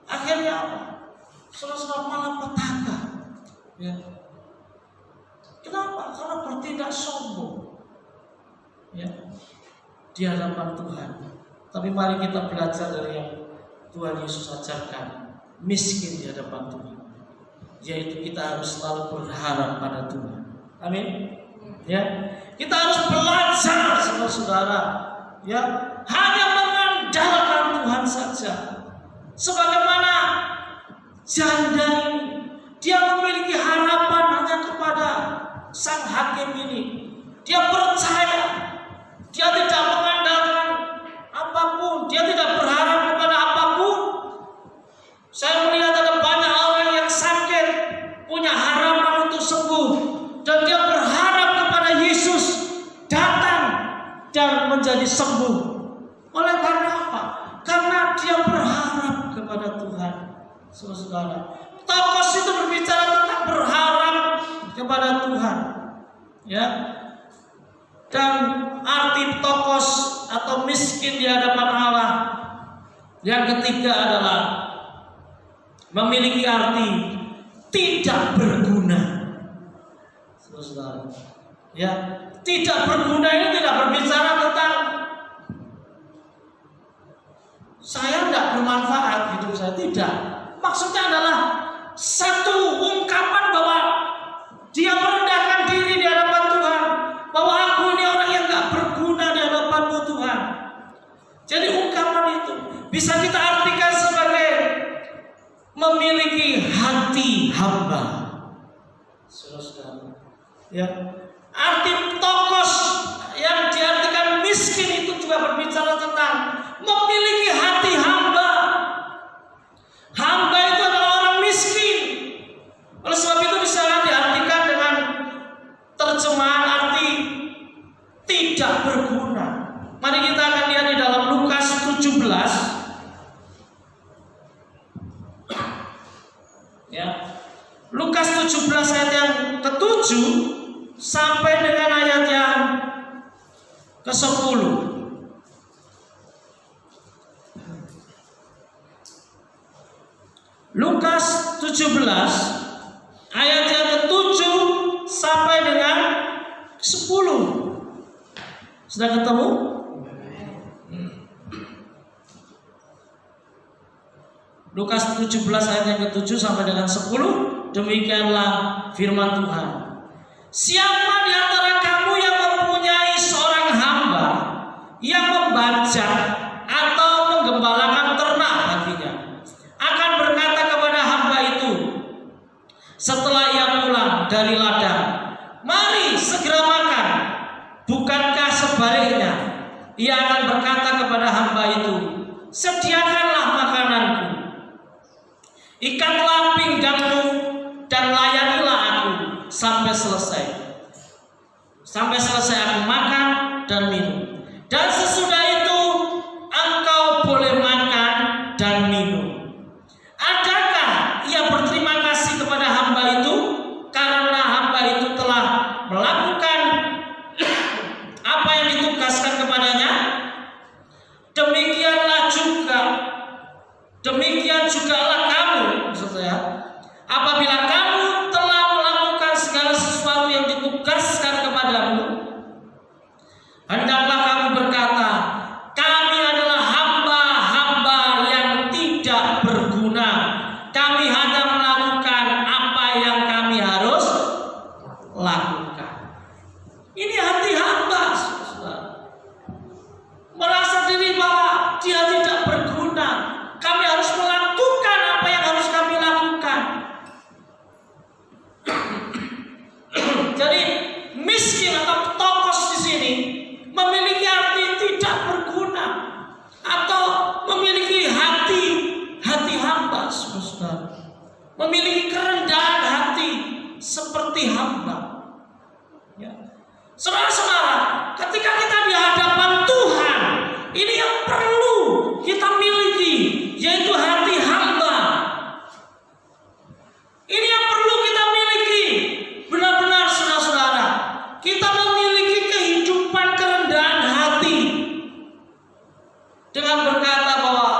Akhirnya apa? Saudara malah petaka. Ya. Kenapa? Karena bertindak sombong. Ya. Di hadapan Tuhan. Tapi mari kita belajar dari yang Tuhan Yesus ajarkan. Miskin di hadapan Tuhan. Yaitu kita harus selalu berharap pada Tuhan. Amin. Ya, kita harus belajar, saudara-saudara, ya, hanya mengandalkan Tuhan saja. Sebagaimana janda ini, dia memiliki harapan hanya kepada sang hakim ini. Dia percaya, dia tidak mengandalkan apapun, dia tidak berharap kepada apapun. Saya melihat ada banyak orang yang sakit, punya harapan untuk sembuh, dan dia berharap kepada Yesus datang dan menjadi sembuh. Oleh karena apa? Karena dia berharap kepada Tuhan. Saudara, Tokos itu berbicara tentang berharap kepada Tuhan, ya. Dan arti tokos atau miskin di hadapan Allah yang ketiga adalah memiliki arti tidak berguna. Saudara, ya, tidak berguna ini tidak berbicara tentang saya tidak bermanfaat hidup saya, tidak. Maksudnya adalah satu ungkapan bahwa dia merendahkan diri di hadapan Tuhan, bahwa aku ini orang yang gak berguna di hadapan-Mu Tuhan. Jadi ungkapan itu bisa kita artikan sebagai memiliki hati hamba. Saudara, ya, arti tokos yang diartikan miskin itu juga berbicara tentang memiliki hati hamba. Hamba itu adalah orang miskin. Oleh sebab itu bisa diartikan dengan terjemahan arti tidak berguna. Mari kita akan lihat di dalam Lukas 17. Ya. Lukas 17 ayat yang ke-7 sampai dengan ayat yang ke-10. Lukas 17 ayat yang ke-7 sampai dengan 10. Sudah ketemu? Lukas 17 ayat yang ke-7 sampai dengan 10. Demikianlah firman Tuhan. Siapa di antara kamu yang mempunyai seorang hamba yang membajak atau menggembalakan ternak baginya, akan berkata kepada hamba itu setelah ia pulang dari ladang, mari segera makan. Bukankah sebaliknya ia akan berkata kepada hamba itu, sediakanlah makananku, ikatlah pinggangmu, dan layanilah aku sampai selesai. Sampai selesai aku makan dan minum. Dan sesudah itu engkau boleh makan dan minum. Adakah ia berterima kasih kepada hamba itu karena hamba itu telah melakukan apa yang ditugaskan kepadanya? Demikian jugalah kamu, maksud saya, apabila kamu telah melakukan segala sesuatu yang ditugaskan kepadamu, hendaklah kamu berkata, kami adalah hamba-hamba yang tidak berguna. Kami hanya melakukan apa yang kami harus lakukan. Ini hati hamba, merasa diri bahwa dia tidak berguna. Kami harus melakukan apa yang harus kami lakukan. Jadi miskin atau tokos di sini memiliki arti tidak berguna atau memiliki hati hamba, saudara. Memiliki kerendahan hati seperti hamba. Ya. Saudara-saudara, ketika kita di hadapan Tuhan, ini yang perlu kita miliki, yaitu hati hamba. Ini yang perlu kita miliki. Benar-benar saudara-saudara, kita memiliki kehidupan kerendahan hati dengan berkata bahwa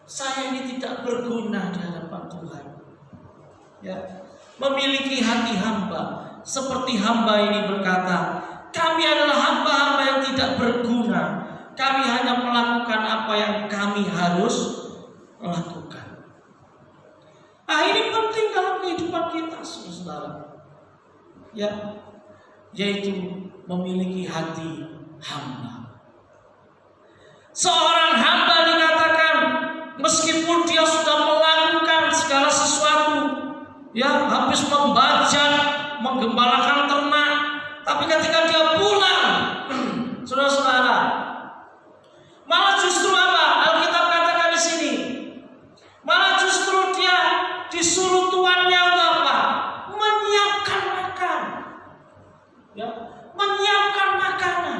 saya ini tidak berguna di hadapan Tuhan. Ya, memiliki hati hamba. Seperti hamba ini berkata, kami adalah hamba-hamba yang tidak berguna. Kami hanya melakukan apa yang kami harus lakukan. Nah, ini penting dalam kehidupan kita, saudara. Ya, yaitu memiliki hati hamba. Seorang hamba dikatakan meskipun dia sudah melakukan segala sesuatu, ya, habis membajak, menggembalakan ternak, tapi ketika dia pulang, saudara-saudara, malah justru apa? Alkitab katakan di sini, malah justru dia disuruh tuannya apa? Menyiapkan makan, ya, menyiapkan makanan.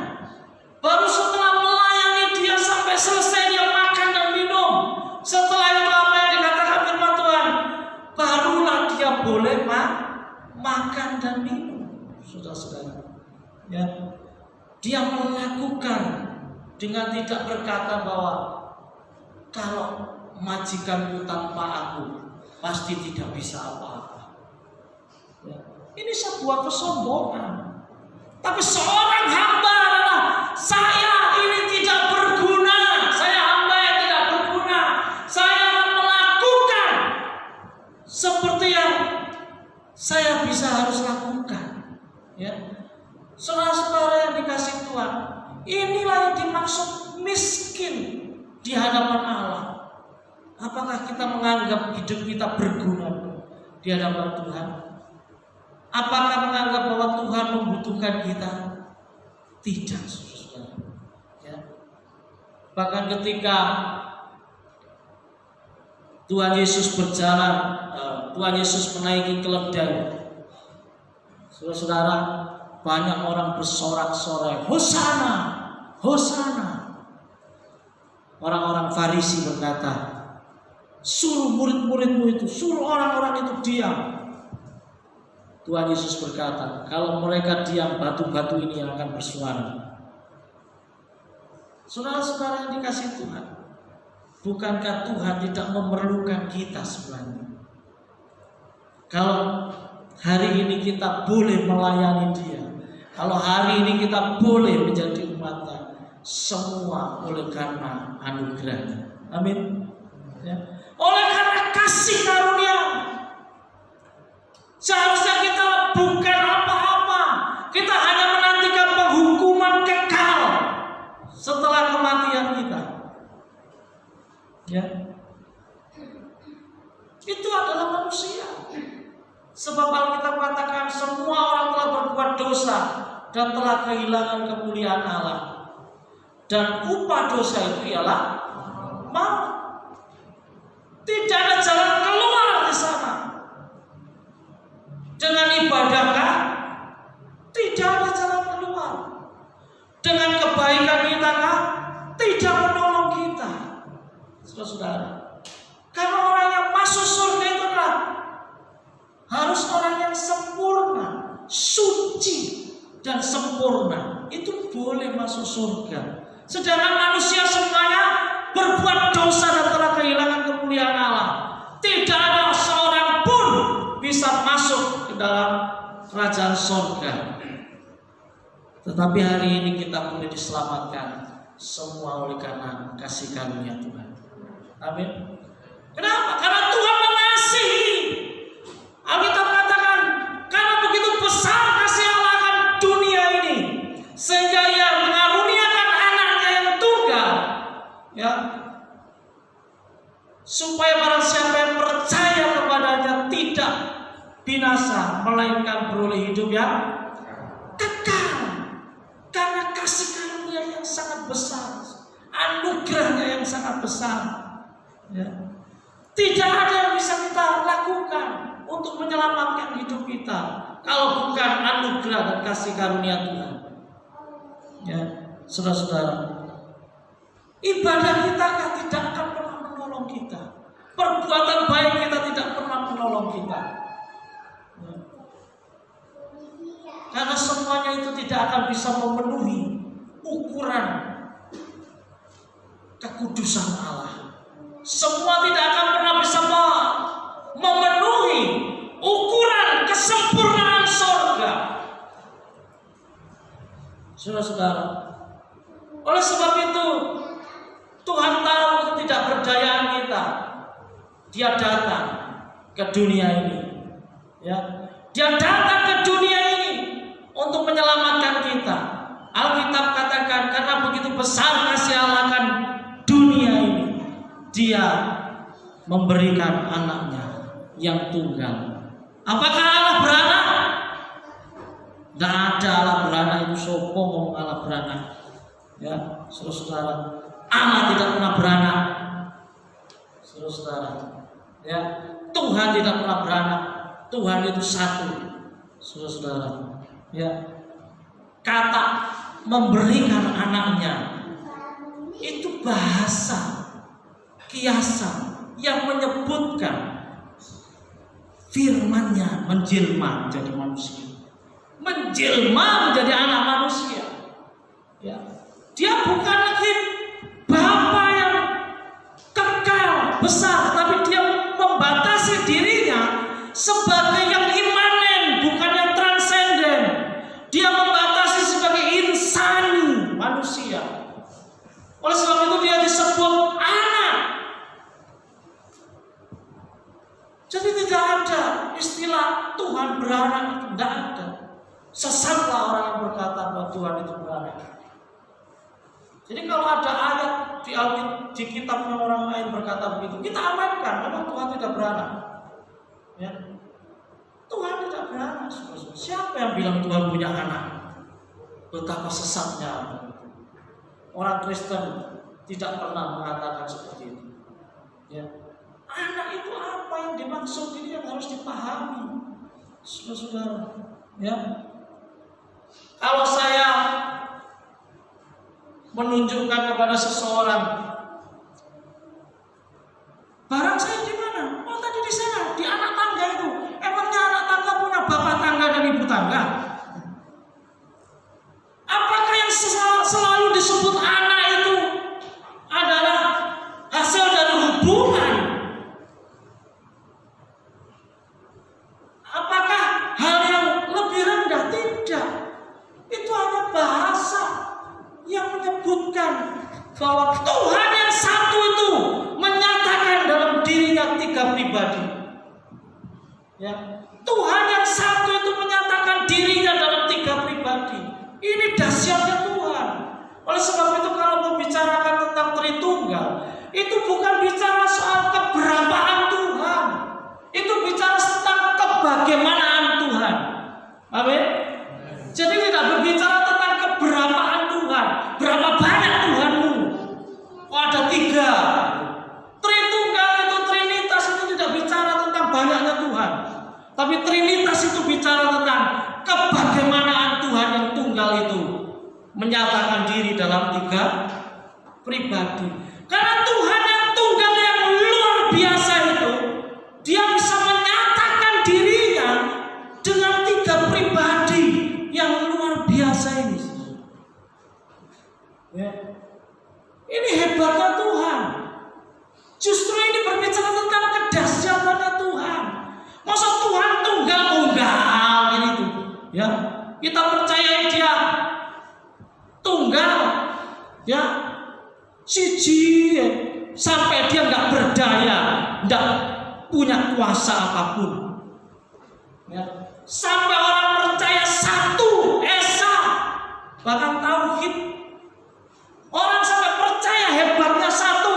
Baru setelah melayani dia sampai selesai dia makan dan minum. Setelah itu apa yang dikatakan firman Tuhan? Barulah dia boleh makan dan minum. Saudara-saudara, ya, dia melakukan dengan tidak berkata bahwa kalau majikanku tanpa aku pasti tidak bisa apa-apa. Ya, ini sebuah kesombongan. Tapi seorang hamba adalah saya ini tidak berguna, saya hamba yang tidak berguna, saya akan melakukan seperti yang saya bisa harus lakukan. Ya, saudara-saudara yang dikasih Tuhan, inilah yang dimaksud miskin di hadapan Allah. Apakah kita menganggap hidup kita berguna di hadapan Tuhan? Apakah menganggap bahwa Tuhan membutuhkan kita? Tidak, saudara. Ya. Bahkan ketika Tuhan Yesus berjalan, Tuhan Yesus menaiki keledai, saudara-saudara, banyak orang bersorak-sorai, Hosana, Hosana. Orang-orang Farisi berkata, suruh murid-muridmu itu, suruh orang-orang itu diam. Tuhan Yesus berkata, kalau mereka diam, batu-batu ini yang akan bersuara. Saudara-saudara yang dikasih Tuhan, bukankah Tuhan tidak memerlukan kita sebenarnya? Kalau hari ini kita boleh melayani Dia, kalau hari ini kita boleh menjadi umat-Nya, semua oleh karena anugerah-Nya. Amin. Ya. Oleh karena kasih karunia. Seharusnya kita bukan apa-apa. Kita hanya menantikan penghukuman kekal setelah kematian kita. Ya. Itu adalah manusia. Sebab Alkitab katakan semua orang telah berbuat dosa dan telah kehilangan kemuliaan Allah. Dan upah dosa itu ialah maut. Tidak ada jalan keluar di sana. Dengan ibadahkah? Tidak ada jalan keluar. Dengan kebaikan kita kah? Tidak menolong kita. Saudara-saudara, karena orang yang masuk surga itu adalah harus orang yang sempurna, suci dan sempurna. Itu boleh masuk surga. Sedangkan manusia semuanya berbuat dosa dan telah kehilangan kemuliaan Allah. Tidak ada seorang pun bisa masuk ke dalam kerajaan surga. Tetapi hari ini kita boleh diselamatkan semua oleh karena kasih karunia Tuhan. Amin. Kenapa? Karena Tuhan mengasihi. Alkitab katakan, karena begitu besar kasih Allah akan dunia ini, sehingga Ia mengaruniakan anaknya yang tunggal, ya, supaya barang siapa yang percaya kepadanya tidak binasa, melainkan beroleh hidup yang kekal. Karena kasih karunia yang sangat besar, anugerahnya yang sangat besar, ya. Tidak ada yang bisa kita lakukan untuk menyelamatkan hidup kita kalau bukan anugerah dan kasih karunia Tuhan. Ya, saudara-saudara, ibadah kita tidak akan pernah menolong kita. Perbuatan baik kita tidak pernah menolong kita. Ya. Karena semuanya itu tidak akan bisa memenuhi ukuran kekudusan Allah. Semua tidak akan pernah bisa memenuhi ukuran kesempurnaan surga. Saudara-saudara, oleh sebab itu Tuhan tahu ketidakberdayaan kita. Dia datang ke dunia ini, ya. Dia datang ke dunia ini untuk menyelamatkan kita. Alkitab katakan karena begitu besar kasih Allah akan dunia ini, Dia memberikan anaknya yang tunggal. Apakah Allah beranak? Tidak ada Allah beranak. Itu sopo ngomong Allah beranak. Ya, saudara-saudara, Allah tidak pernah beranak. Saudara-saudara, ya, Tuhan tidak pernah beranak. Tuhan itu satu. Saudara-saudara, ya, kata memberikan anaknya itu bahasa kiasan yang menyebutkan firman-Nya menjelma menjadi manusia, menjelma menjadi anak manusia. Ya, Dia bukan lagi Bapa yang kekal besar, tapi Dia membatasi dirinya sebagai yang imanen, bukan yang transenden. Dia membatasi sebagai insani manusia. Oleh sebab itu Dia disebut anak. Jadi tidak ada istilah Tuhan beranak, tidak ada. Sesatlah orang yang berkata bahwa Tuhan itu beranak. Jadi kalau ada ayat di kitabnya orang lain berkata begitu, kita amankan, memang Tuhan tidak beranak. Ya. Tuhan tidak beranak. Siapa yang bilang Tuhan punya anak? Betapa sesatnya. Orang Kristen tidak pernah mengatakan seperti itu. Ya. Anak itu apa yang dimaksud, ini yang harus dipahami, saudara-saudara. Ya. Kalau saya menunjukkan kepada seseorang, barang saya di mana? Oh, tadi di sana, di anak tangga itu. Emangnya anak tangga punya bapak tangga dan ibu tangga? Apakah yang selalu disebut anak itu adalah hasil dari hubungan? Apakah hal yang lebih rendah? Tidak. Itu hanya bahasa yang menyebutkan bahwa Tuhan yang satu itu menyatakan dalam dirinya tiga pribadi. Ya, Tuhan yang satu itu menyatakan dirinya dalam tiga pribadi. Ini dahsyatnya Tuhan. Oleh sebab itu kalau membicarakan tentang Tritunggal, itu bukan bicara soal keberapaan Tuhan. Itu bicara tentang kebagaimanaan Tuhan. Amin. Jadi tidak berbicara tentang keberapaan Tuhan. Berapa banyak Tuhanmu? Oh, ada tiga. Tritunggal itu, Trinitas itu tidak bicara tentang banyaknya Tuhan. Tapi Trinitas itu bicara tentang kebagaimanaan Tuhan yang tunggal itu menyatakan diri dalam tiga pribadi. Karena Tuhan yang tunggal yang luar biasa itu, Dia bisa menyatakan dirinya dengan tiga pribadi yang luar biasa ini. Ya. Ini hebatnya Tuhan. Justru ini berbicara tentang kedahsyatannya Tuhan. Masa Tuhan tunggal gitu, ya? Kita percaya Dia tunggal, ya, siji, sampai Dia nggak berdaya, nggak punya kuasa apapun. Ya. Sampai orang percaya satu esa, bahkan tauhid. Orang sampai percaya hebatnya satu,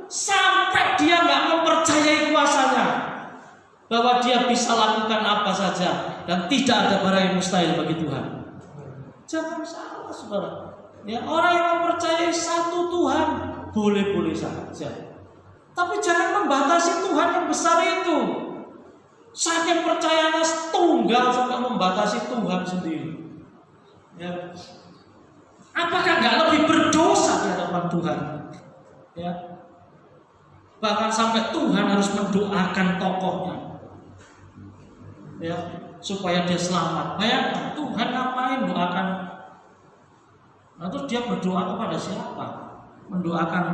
sampai dia nggak mempercayai kuasanya, bahwa Dia bisa lakukan apa saja dan tidak ada barang yang mustahil bagi Tuhan. Jangan salah, saudara. Ya, orang yang mempercayai satu Tuhan boleh-boleh saja, tapi jangan membatasi Tuhan yang besar itu. Saking percayanya tunggal sampai membatasi Tuhan sendiri. Ya. Apakah nggak lebih berdosa di hadapan Tuhan? Ya. Bahkan sampai Tuhan harus mendoakan tokohnya, ya, supaya dia selamat. Bayangkan Tuhan ngapain doakan? Nah, terus Dia berdoa kepada siapa? Mendoakan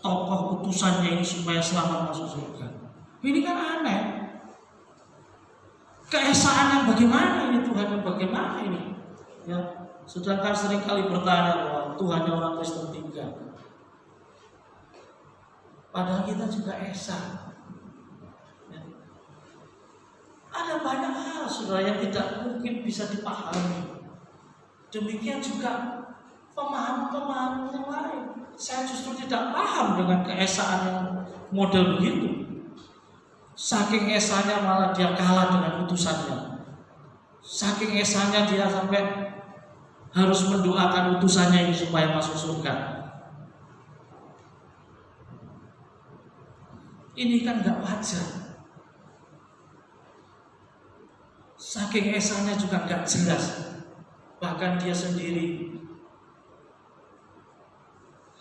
tokoh utusannya ini supaya selamat masuk surga. Ini kan aneh. Keesaan yang bagaimana ini, Tuhan yang bagaimana ini? Ya, sedangkan seringkali bertanya bahwa Tuhannya orang Kristen tiga. Padahal kita juga esa. Ya. Ada banyak hal, saudara, yang tidak mungkin bisa dipahami. Demikian juga pemahaman-pemahaman yang lain. Saya justru tidak paham dengan keesaan yang model begitu. Saking esanya malah dia kalah dengan utusannya. Saking esanya dia sampai harus mendoakan utusannya ini supaya masuk surga. Ini kan gak wajar. Saking esanya juga gak jelas. Bahkan dia sendiri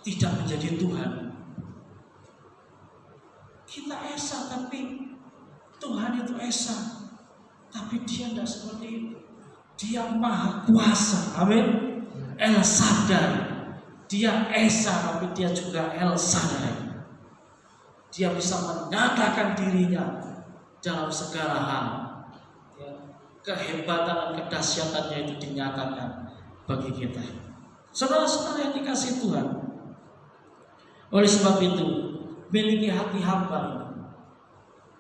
tidak menjadi Tuhan. Kita esa tapi Tuhan itu esa. Tapi dia tidak seperti itu. Dia maha kuasa. Amin. El Shaddai. Dia esa tapi dia juga El Shaddai. Dia bisa menyatakan dirinya dalam segala hal. Kehebatan dan kedahsyatannya itu dinyatakan bagi kita. Saudara-saudara yang dikasihi Tuhan, oleh sebab itu miliki hati hamba ini,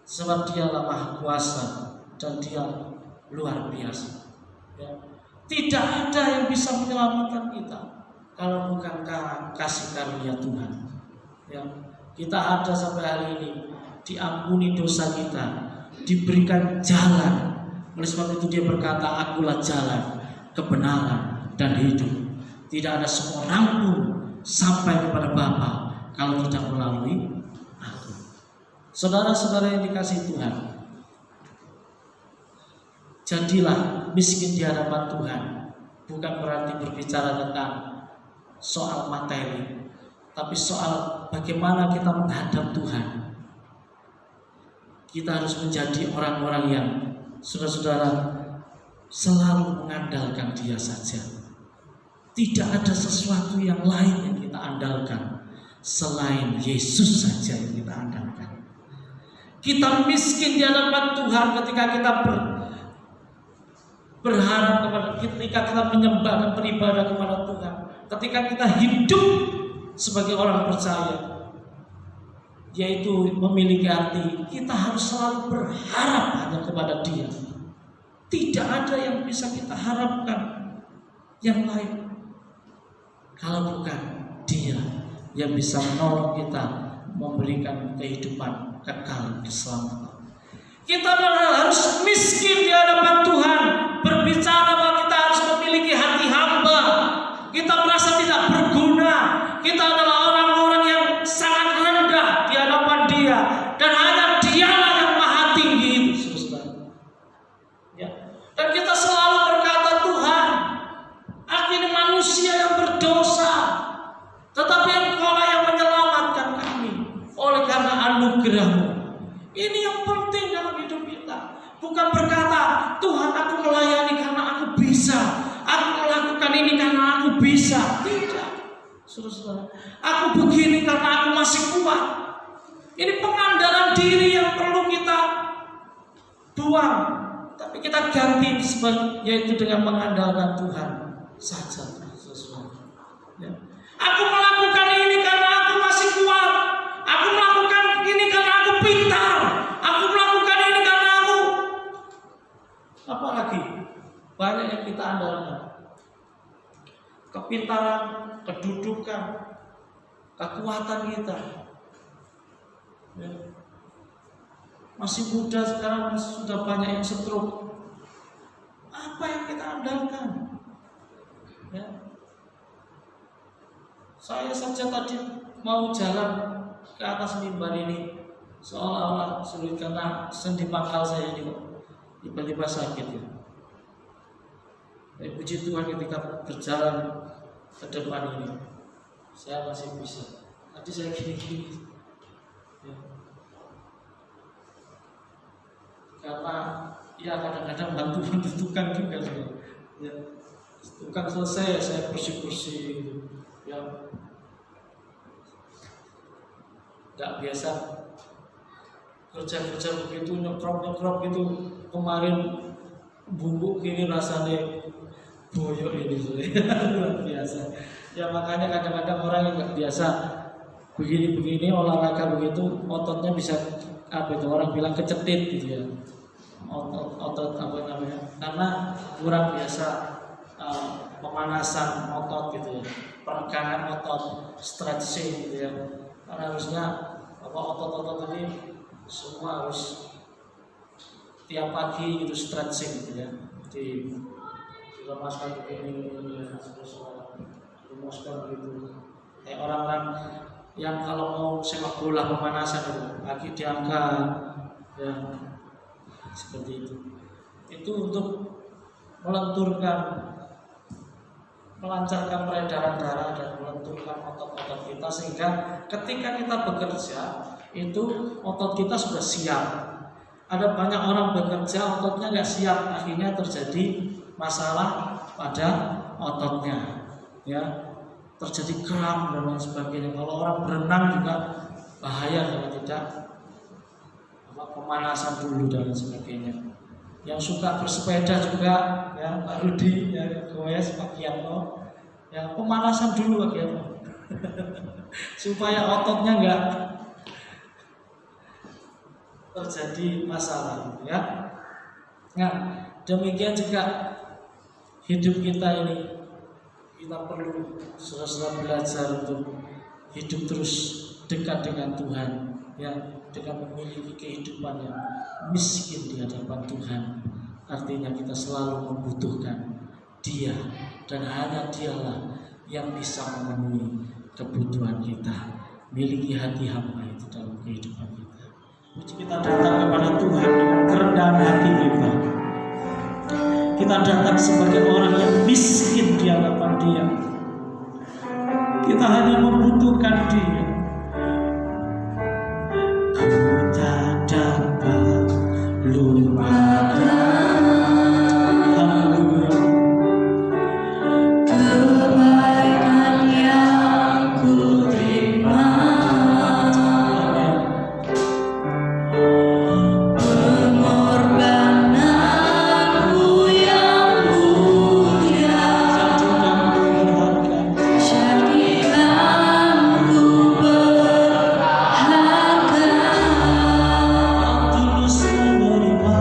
sebab dialah maha kuasa dan dia luar biasa. Ya. Tidak ada yang bisa menyelamatkan kita kalau bukan kasih karunia Tuhan. Ya. Kita ada sampai hari ini, diampuni dosa kita, diberikan jalan. Oleh sebab itu dia berkata, akulah jalan, kebenaran, dan hidup. Tidak ada seorang pun sampai kepada Bapa kalau tidak melalui aku. Saudara-saudara yang dikasihi Tuhan, jadilah miskin di hadapan Tuhan. Bukan berarti berbicara tentang soal materi, tapi soal bagaimana kita menghadap Tuhan. Kita harus menjadi orang-orang yang saudara-saudara selalu mengandalkan Dia saja. Tidak ada sesuatu yang lain yang kita andalkan selain Yesus saja yang kita andalkan. Kita miskin di hadapan Tuhan ketika kita berharap kepada, ketika kita menyembah dan beribadah kepada Tuhan, ketika kita hidup sebagai orang percaya, yaitu memiliki arti kita harus selalu berharap hanya kepada Dia. Tidak ada yang bisa kita harapkan yang lain kalau bukan Dia yang bisa menolong kita, memberikan kehidupan kekal, keselamatan. Kita harus miskin di hadapan Tuhan, berbicara bahwa kita harus memiliki hati hamba. Kita merasa tidak berguna, kita adalah orang-orang yang sangat rendah di hadapan Dia, dan hanya Dialah yang maha tinggi itu, saudara. Ya. Dan kita selalu berkata, Tuhan, aku ini manusia yang berdosa, tetapi Engkau-lah yang menyelamatkan kami oleh karena anugerah-Mu. Ini yang penting dalam hidup kita. Bukan berkata, Tuhan, aku melayani karena aku bisa, aku melakukan ini karena aku bisa. Tidak, saudara. Aku begini karena aku masih kuat. Ini pengandalan diri yang perlu kita buang, tapi kita ganti yaitu dengan mengandalkan Tuhan saja, saudara. Ya. Aku melakukan ini karena aku masih kuat. Aku melakukan ini karena aku pintar. Aku melakukan ini karena aku. Apalagi banyak yang kita andalkan. Kepintaran, kedudukan, kekuatan kita. Ya. Masih muda sekarang sudah banyak yang stroke. Apa yang kita andalkan? Ya. Saya saja tadi mau jalan ke atas mimbar ini seolah-olah sulit karena sendi pangkal saya ini kok tiba-tiba sakit ya. Puji Tuhan ketika berjalan ke depan ini saya masih bisa. Tadi saya gini-gini ya. Karena ya kadang-kadang bantu tukang juga ya. Tukang selesai saya bersih-bersih gitu. Ya, nggak biasa kerja begitu, nyekrop gitu. Kemarin bumbu kini rasanya boyok ini luar biasa. Ya makanya kadang-kadang orang yang nggak biasa begini olahraga begitu, ototnya bisa orang bilang kecetit gitu ya. Otot apa namanya? Karena kurang biasa pemanasan otot gitu ya, peregangan otot, stretching gitu ya. Karena harusnya otot-otot ini semua harus tiap pagi gitu stretching gitu ya. Jadi dilemaskan begini, dilemaskan gitu. Kayak orang-orang yang kalau mau sepak bola pemanasan itu kaki diangkat ya, seperti itu. Itu untuk melancarkan peredaran darah dan melenturkan otot-otot kita, sehingga ketika kita bekerja itu otot kita sudah siap. Ada banyak orang bekerja ototnya nggak siap, akhirnya terjadi masalah pada ototnya ya, terjadi kram dan lain sebagainya. Kalau orang berenang juga bahaya kalau tidak pemanasan dulu dan lain sebagainya. Yang suka bersepeda juga ya, Pak Rudi ya, goes Pak Kianto ya, pemanasan dulu Pak Kianto supaya ototnya enggak terjadi masalah ya. Nah, demikian juga hidup kita ini, kita perlu saudara belajar untuk hidup terus dekat dengan Tuhan ya, dengan memiliki kehidupan yang miskin di hadapan Tuhan. Artinya kita selalu membutuhkan Dia, dan hanya Dialah yang bisa memenuhi kebutuhan kita. Miliki hati hamba itu dalam kehidupan kita. Kita datang kepada Tuhan dengan kerendahan hati kita. Kita datang sebagai orang yang miskin di hadapan Dia. Kita hanya membutuhkan Dia. Ku tak dapat lupakan kebaikan yang ku terima, pengorbananmu yang mulia, jadikan ku berharga, tulus menerima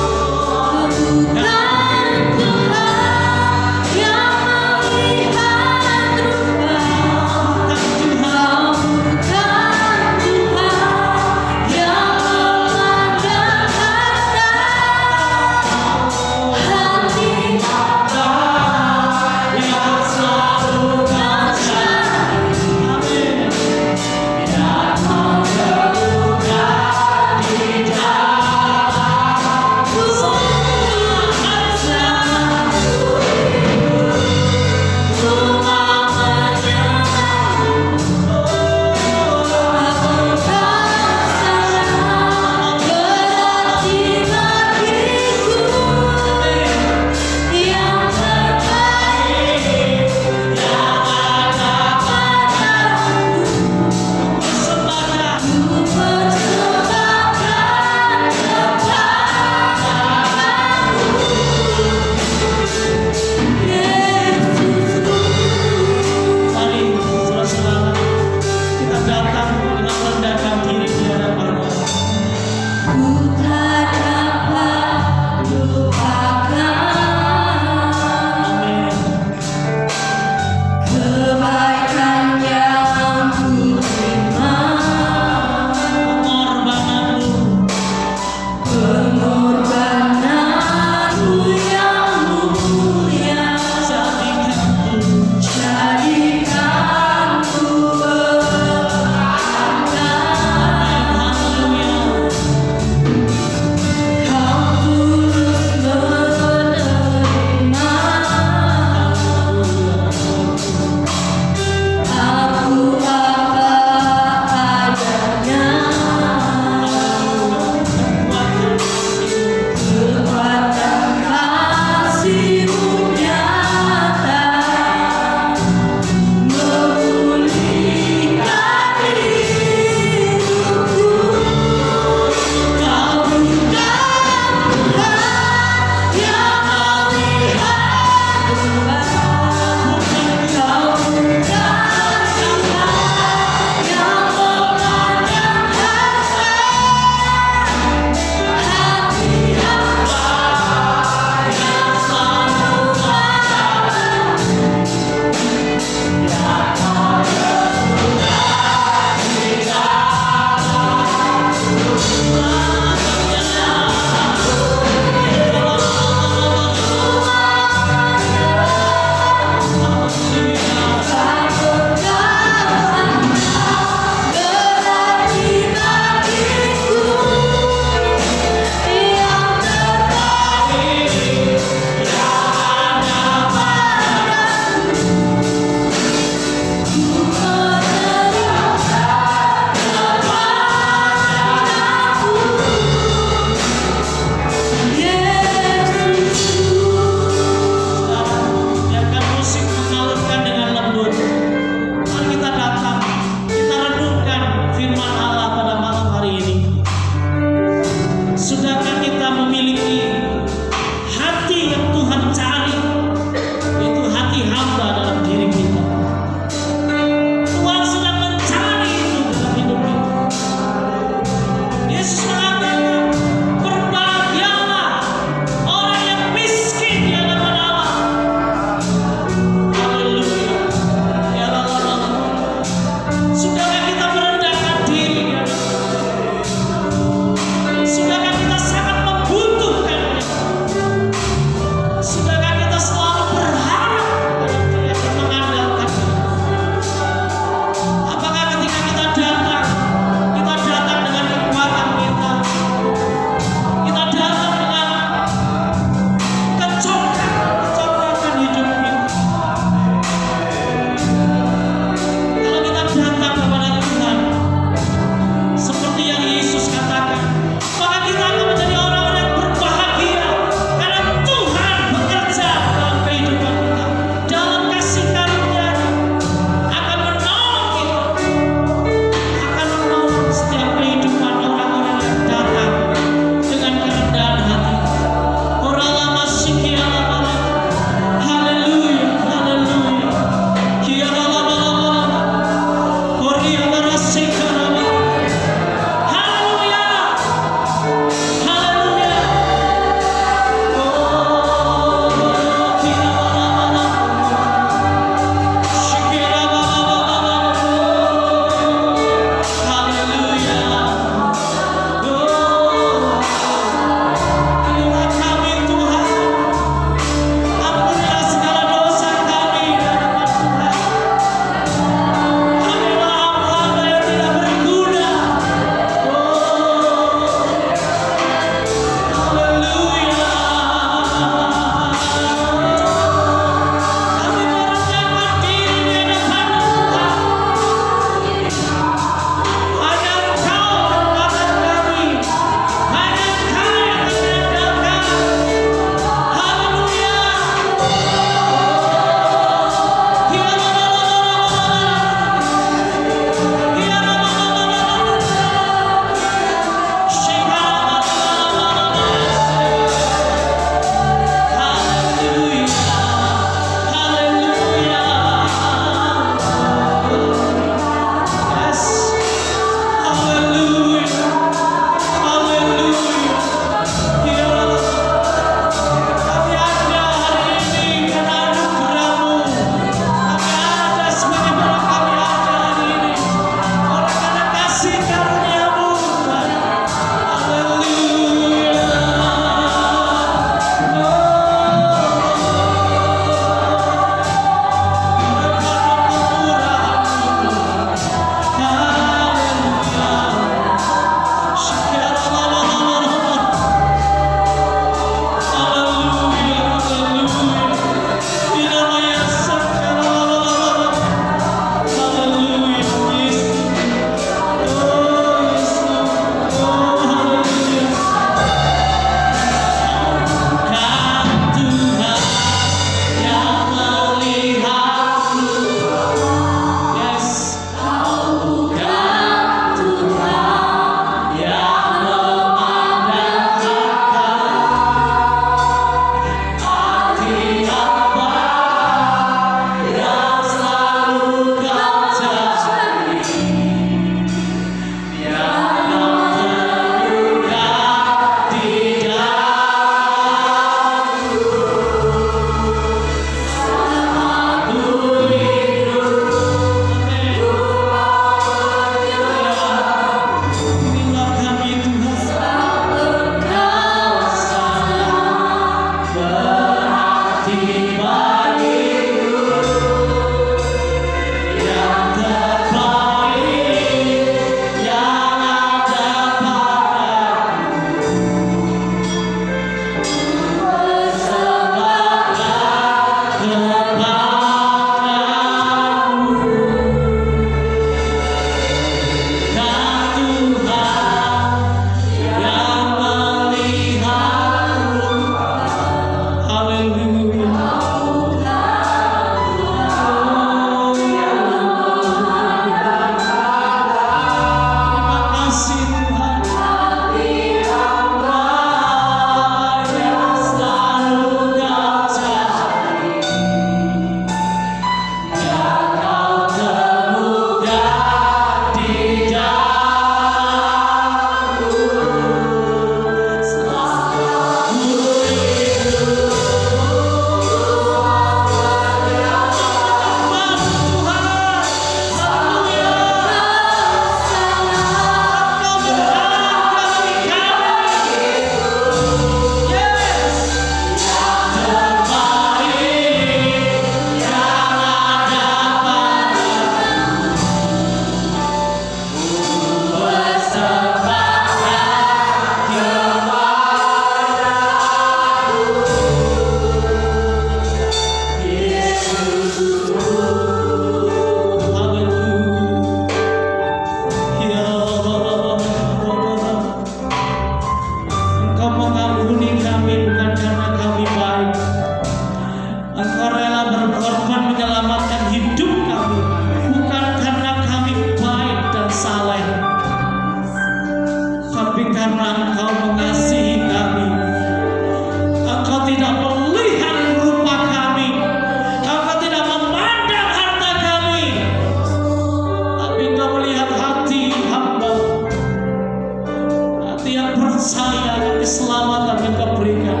Tuhan yang Kau berikan.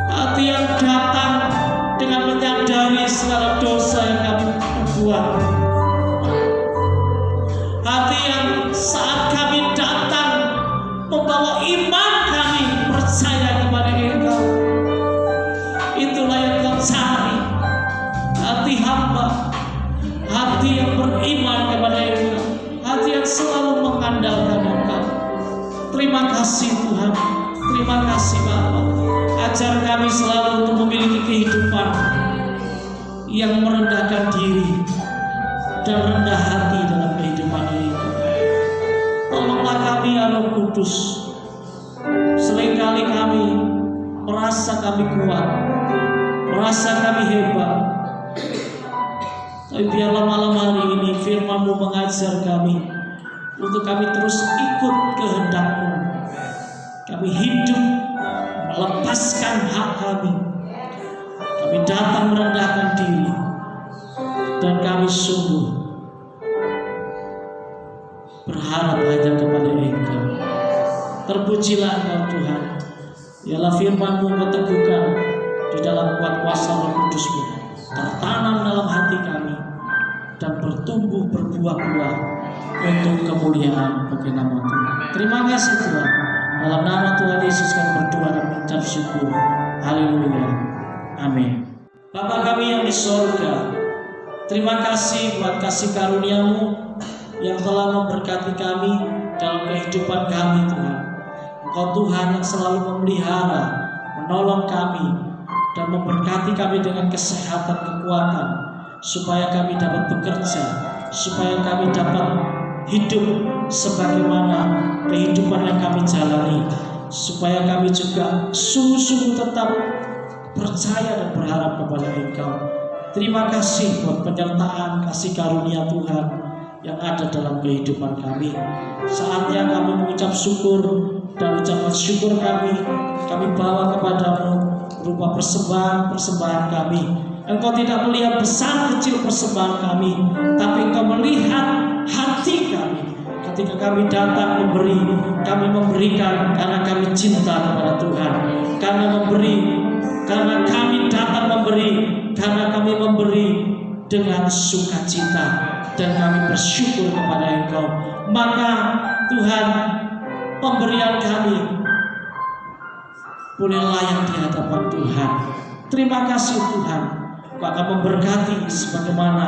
Hati yang datang dengan menyadari segala dosa yang kami perbuat. Hati yang saat kami datang membawa iman kami percaya kepada Engkau. Itulah yang Kau cari, hati hamba, hati yang beriman kepada Engkau, hati yang selalu mengandalkan Engkau. Terima kasih Tuhan, terima kasih Bapa. Ajar kami selalu untuk memiliki kehidupan yang merendahkan diri dan rendah hati dalam kehidupan ini. Tolonglah kami ya Roh Kudus. Seringkali kami merasa kami kuat, merasa kami hebat. Tapi biarlah malam hari ini firman-Mu mengajar kami untuk kami terus ikut kehendak-Mu. Kami hidup melepaskan hak kami. Kami datang merendahkan diri, dan kami sungguh berharap hanya kepada Engkau. Terpujilah Engkau Tuhan. Biarlah firman-Mu berteguhkan di dalam kuat kuasa Roh Kudus-Mu, tertanam dalam hati kami dan bertumbuh berbuah-buah untuk kemuliaan bagi nama Tuhan. Terima kasih Tuhan. Dalam nama Tuhan Yesus kami berdoa dan mengucap syukur. Haleluya. Amin. Bapa kami yang di sorga, terima kasih buat kasih karunia-Mu yang telah memberkati kami dalam kehidupan kami Tuhan. Engkau Tuhan yang selalu memelihara, menolong kami, dan memberkati kami dengan kesehatan, kekuatan, supaya kami dapat bekerja, supaya kami dapat hidup sebagaimana kehidupan yang kami jalani, supaya kami juga sungguh-sungguh tetap percaya dan berharap kepada Engkau. Terima kasih buat penyertaan kasih karunia Tuhan yang ada dalam kehidupan kami. Saatnya kami mengucap syukur, dan ucapan syukur kami bawa kepadamu berupa persembahan kami. Engkau tidak melihat besar kecil persembahan kami, tapi Engkau melihat hati kami. Ketika kami datang memberi, kami memberikan karena kami cinta kepada Tuhan. Karena kami datang memberi, karena kami memberi dengan sukacita, dan kami bersyukur kepada Engkau. Maka Tuhan, pemberian kami boleh layak di hadapan Tuhan. Terima kasih Tuhan, Engkau akan memberkati sebagaimana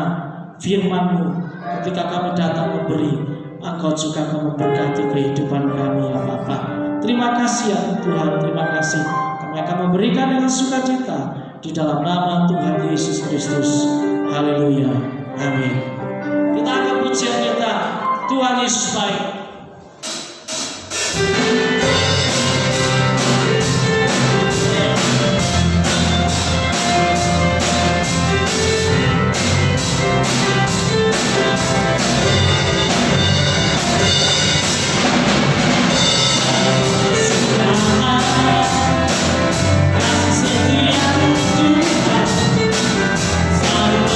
firman-Mu. Ketika kami datang memberi, Engkau juga akan memberkati kehidupan kami ya Bapa. Terima kasih ya Tuhan, terima kasih. Kami akan memberikan dengan sukacita di dalam nama Tuhan Yesus Kristus. Haleluya. Amin. Kita akan pujian kita, Tuhan Yesus baik. Selalu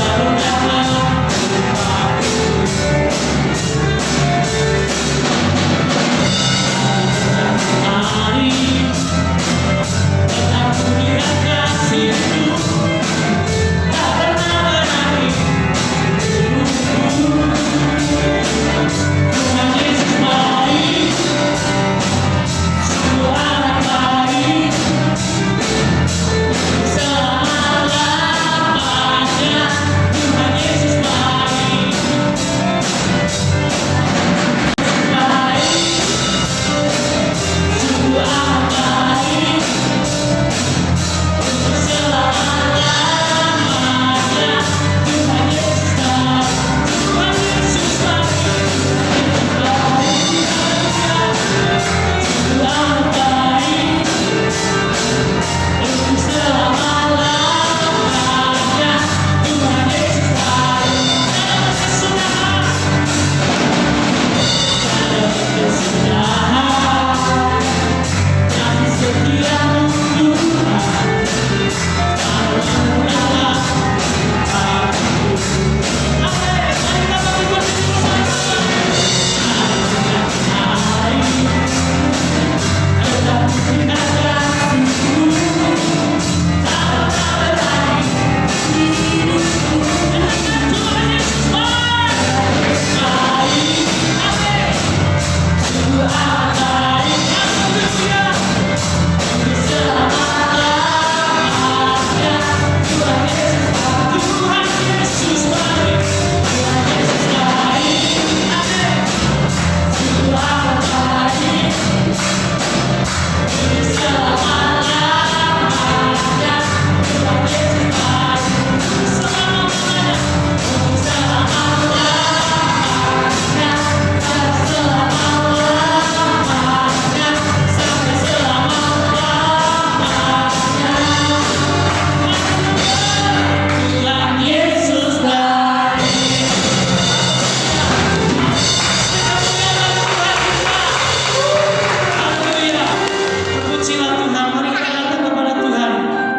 terpujilah Tuhan. Mari kita datang kepada Tuhan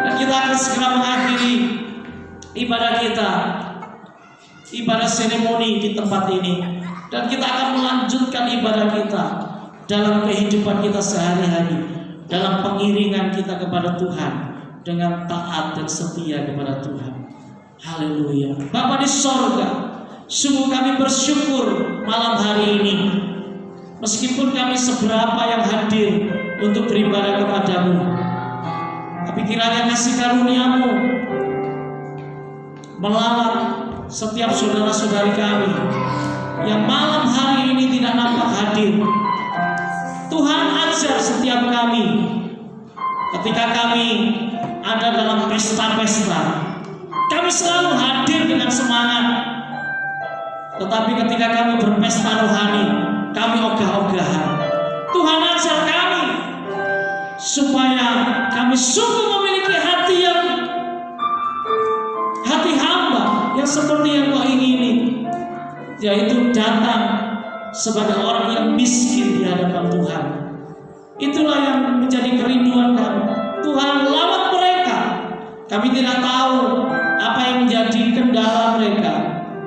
dan kita akan segera mengakhiri ibadah kita, ibadah seremoni di tempat ini, dan kita akan melanjutkan ibadah kita dalam kehidupan kita sehari-hari, dalam pengiringan kita kepada Tuhan dengan taat dan setia kepada Tuhan. Haleluya. Bapa di sorga, sungguh kami bersyukur malam hari ini. Meskipun kami seberapa yang hadir untuk beribadah kepadamu, tapi kiranya kasih karunia-Mu melawat setiap saudara-saudari kami yang malam hari ini tidak nampak hadir. Tuhan, ajar setiap kami ketika kami ada dalam pesta-pesta, kami selalu hadir dengan semangat. Tetapi ketika kami berpesta rohani, kami ogah-ogahan. Tuhan, ajar kami supaya kami sungguh memiliki hati hamba yang seperti yang Kau ingini, yaitu datang sebagai orang yang miskin di hadapan Tuhan. Itulah yang menjadi kerinduan kami. Tuhan, lawat mereka. Kami tidak tahu apa yang menjadi kendala mereka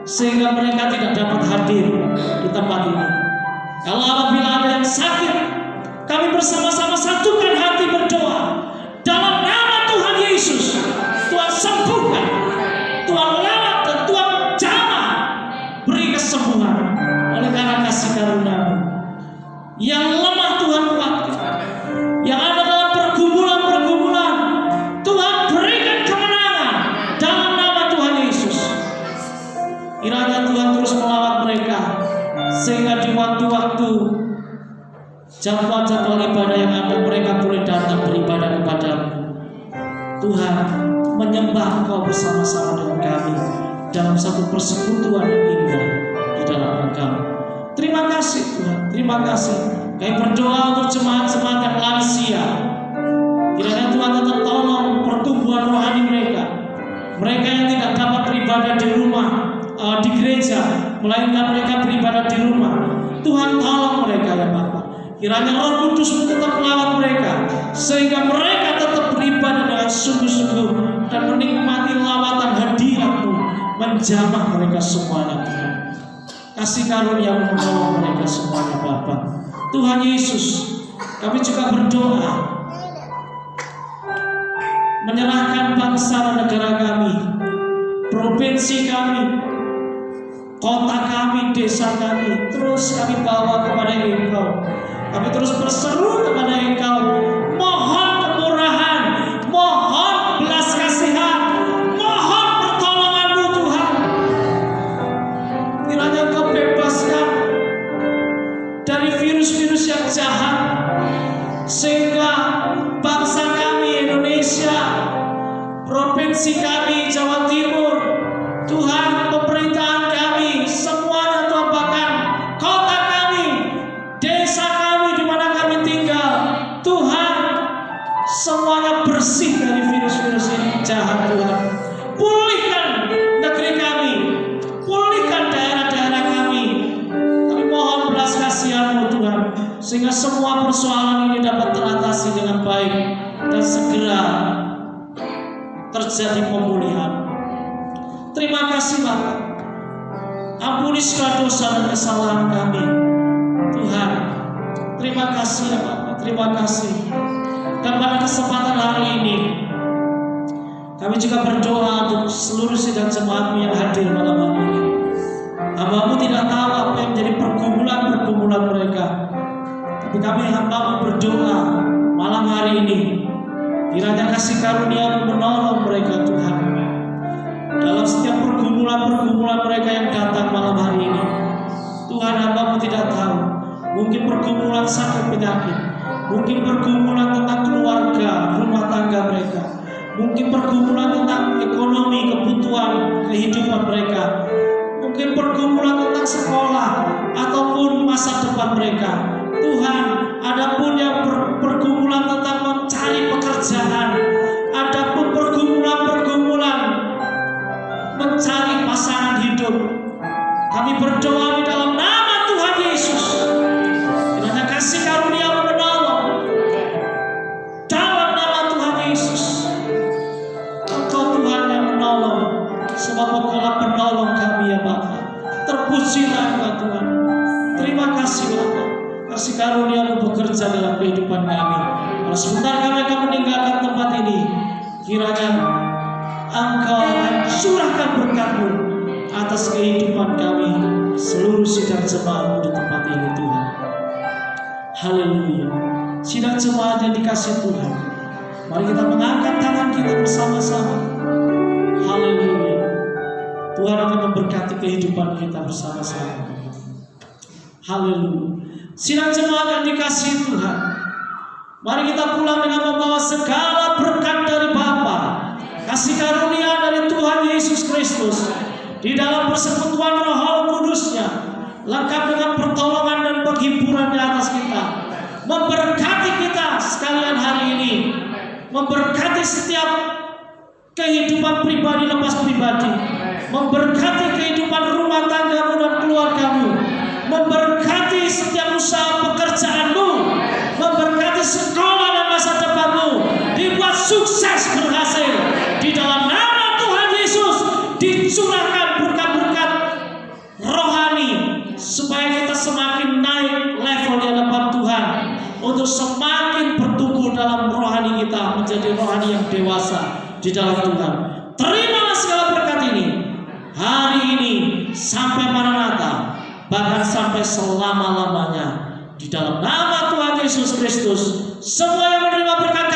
sehingga mereka tidak dapat hadir di tempat ini. Kalau apabila ada yang sakit, kami bersama-sama satukan hati berdoa dalam nama Tuhan Yesus. Tuhan sembuhkan, Tuhan lawat dan Tuhan jamah, beri kesembuhan oleh karena kasih karunia-Mu. Yang lemah Tuhan kuatkan, yang ada dalam pergumulan-pergumulan, Tuhan berikan kemenangan dalam nama Tuhan Yesus. Kiranya Tuhan terus melawat mereka sehingga di waktu-waktu jadwal-jadwal ibadah yang ada, mereka boleh datang beribadah kepada-Mu. Tuhan, menyembah Engkau bersama-sama dengan kami dalam satu persekutuan yang indah di dalam Engkau. Terima kasih Tuhan, terima kasih. Kami berdoa untuk jemaat-jemaat yang lansia. Kiranya Tuhan tetap tolong pertumbuhan rohani mereka. Mereka yang tidak dapat beribadah di rumah, di gereja, melainkan mereka beribadah di rumah. Tuhan, tolong mereka ya Bapa. Kiranya Roh Kudus tetap melawat mereka sehingga mereka tetap beribadah dengan sungguh-sungguh dan menikmati lawatan hadirat-Mu menjamah mereka semuanya. Tuhan, kasih karunia menolong mereka semuanya Bapa. Tuhan Yesus, kami juga berdoa menyerahkan bangsa dan negara kami, provinsi kami, kota kami, desa kami, terus kami bawa kepada Engkau. Kami terus berseru kepada Engkau, mohon kemurahan, mohon belas kasihan, mohon pertolongan-Mu Tuhan. Kiranya Engkau bebaskan dari virus-virus yang jahat, sehingga bangsa kami Indonesia, provinsi kami Jawa Timur, Tuhan, pemerintahan kami semuanya, Tuhan, bahkan kota kami, desa kami di mana kami tinggal, Tuhan, semuanya bersih dari virus-virus yang jahat. Tuhan, pulihkan negeri kami, pulihkan daerah-daerah kami. Kami mohon belas kasihan-Mu Tuhan, sehingga semua persoalan ini dapat teratasi dengan baik dan segera terjadi pemulihan. Terima kasih Bapak. Ampuni segala dosa dan kesalahan kami Tuhan. Terima kasih ya Bapak, terima kasih. Dan pada kesempatan hari ini kami juga berdoa untuk seluruh sidang jemaat-Mu yang hadir malam hari ini. Hamba-Mu tidak tahu apa yang menjadi pergumulan mereka, tapi kami hamba-Mu berdoa malam hari ini, kiranya kasih karunia-Mu menolong mereka Tuhan dalam setiap pergumulan mereka yang datang malam hari ini. Tuhan, hamba-Mu tidak tahu, mungkin pergumulan sakit penyakit, mungkin pergumulan tentang keluarga, rumah tangga mereka, mungkin pergumulan tentang ekonomi, kebutuhan kehidupan mereka, mungkin pergumulan tentang sekolah ataupun masa depan mereka. Tuhan, adapun yang pergumulan tentang mencari pekerjaan, adapun pergumulan mencari pasangan hidup, kami berdoa di dalam nama Tuhan Yesus, kiranya kasih karunia-Mu menolong. sebab Engkaulah penolong kami ya Bapa. Terpujilah Engkau Tuhan. Terima kasih Bapa. Kasih karunia-Mu bekerja dalam kehidupan kami. Kalau sebentar kami akan meninggalkan tempat ini, kiranya Engkau akan curahkan berkat-Mu atas kehidupan kami, seluruh sidang jemaat-Mu di tempat ini Tuhan. Haleluya. Sidang jemaat yang dikasihi Tuhan, mari kita mengangkat tangan kita bersama-sama. Haleluya. Tuhan akan memberkati kehidupan kita bersama-sama. Haleluya. Sidang jemaat yang dikasihi Tuhan, mari kita pulang dengan membawa segala berkat dari Bapa, kasih karunia dari Tuhan Yesus Kristus, di dalam persekutuan Roh Kudus-Nya, lengkap dengan pertolongan dan penghiburan di atas kita, memberkati kita sekalian hari ini, memberkati setiap kehidupan pribadi lepas pribadi, memberkati kehidupan rumah tanggamu dan keluargamu, memberkati setiap usaha pekerjaanmu, memberkati sekolah dan masa depanmu, dibuat sukses berhasil di dalam nama Tuhan Yesus. Dicurahkan berkat-berkat rohani supaya kita semakin naik level di hadapan Tuhan, untuk semakin bertumbuh dalam rohani kita menjadi rohani yang dewasa di dalam Tuhan. Terimalah segala berkat ini hari ini sampai Maranatha, bahkan sampai selama-lamanya, di dalam nama Tuhan Yesus Kristus. Semua yang menerima berkat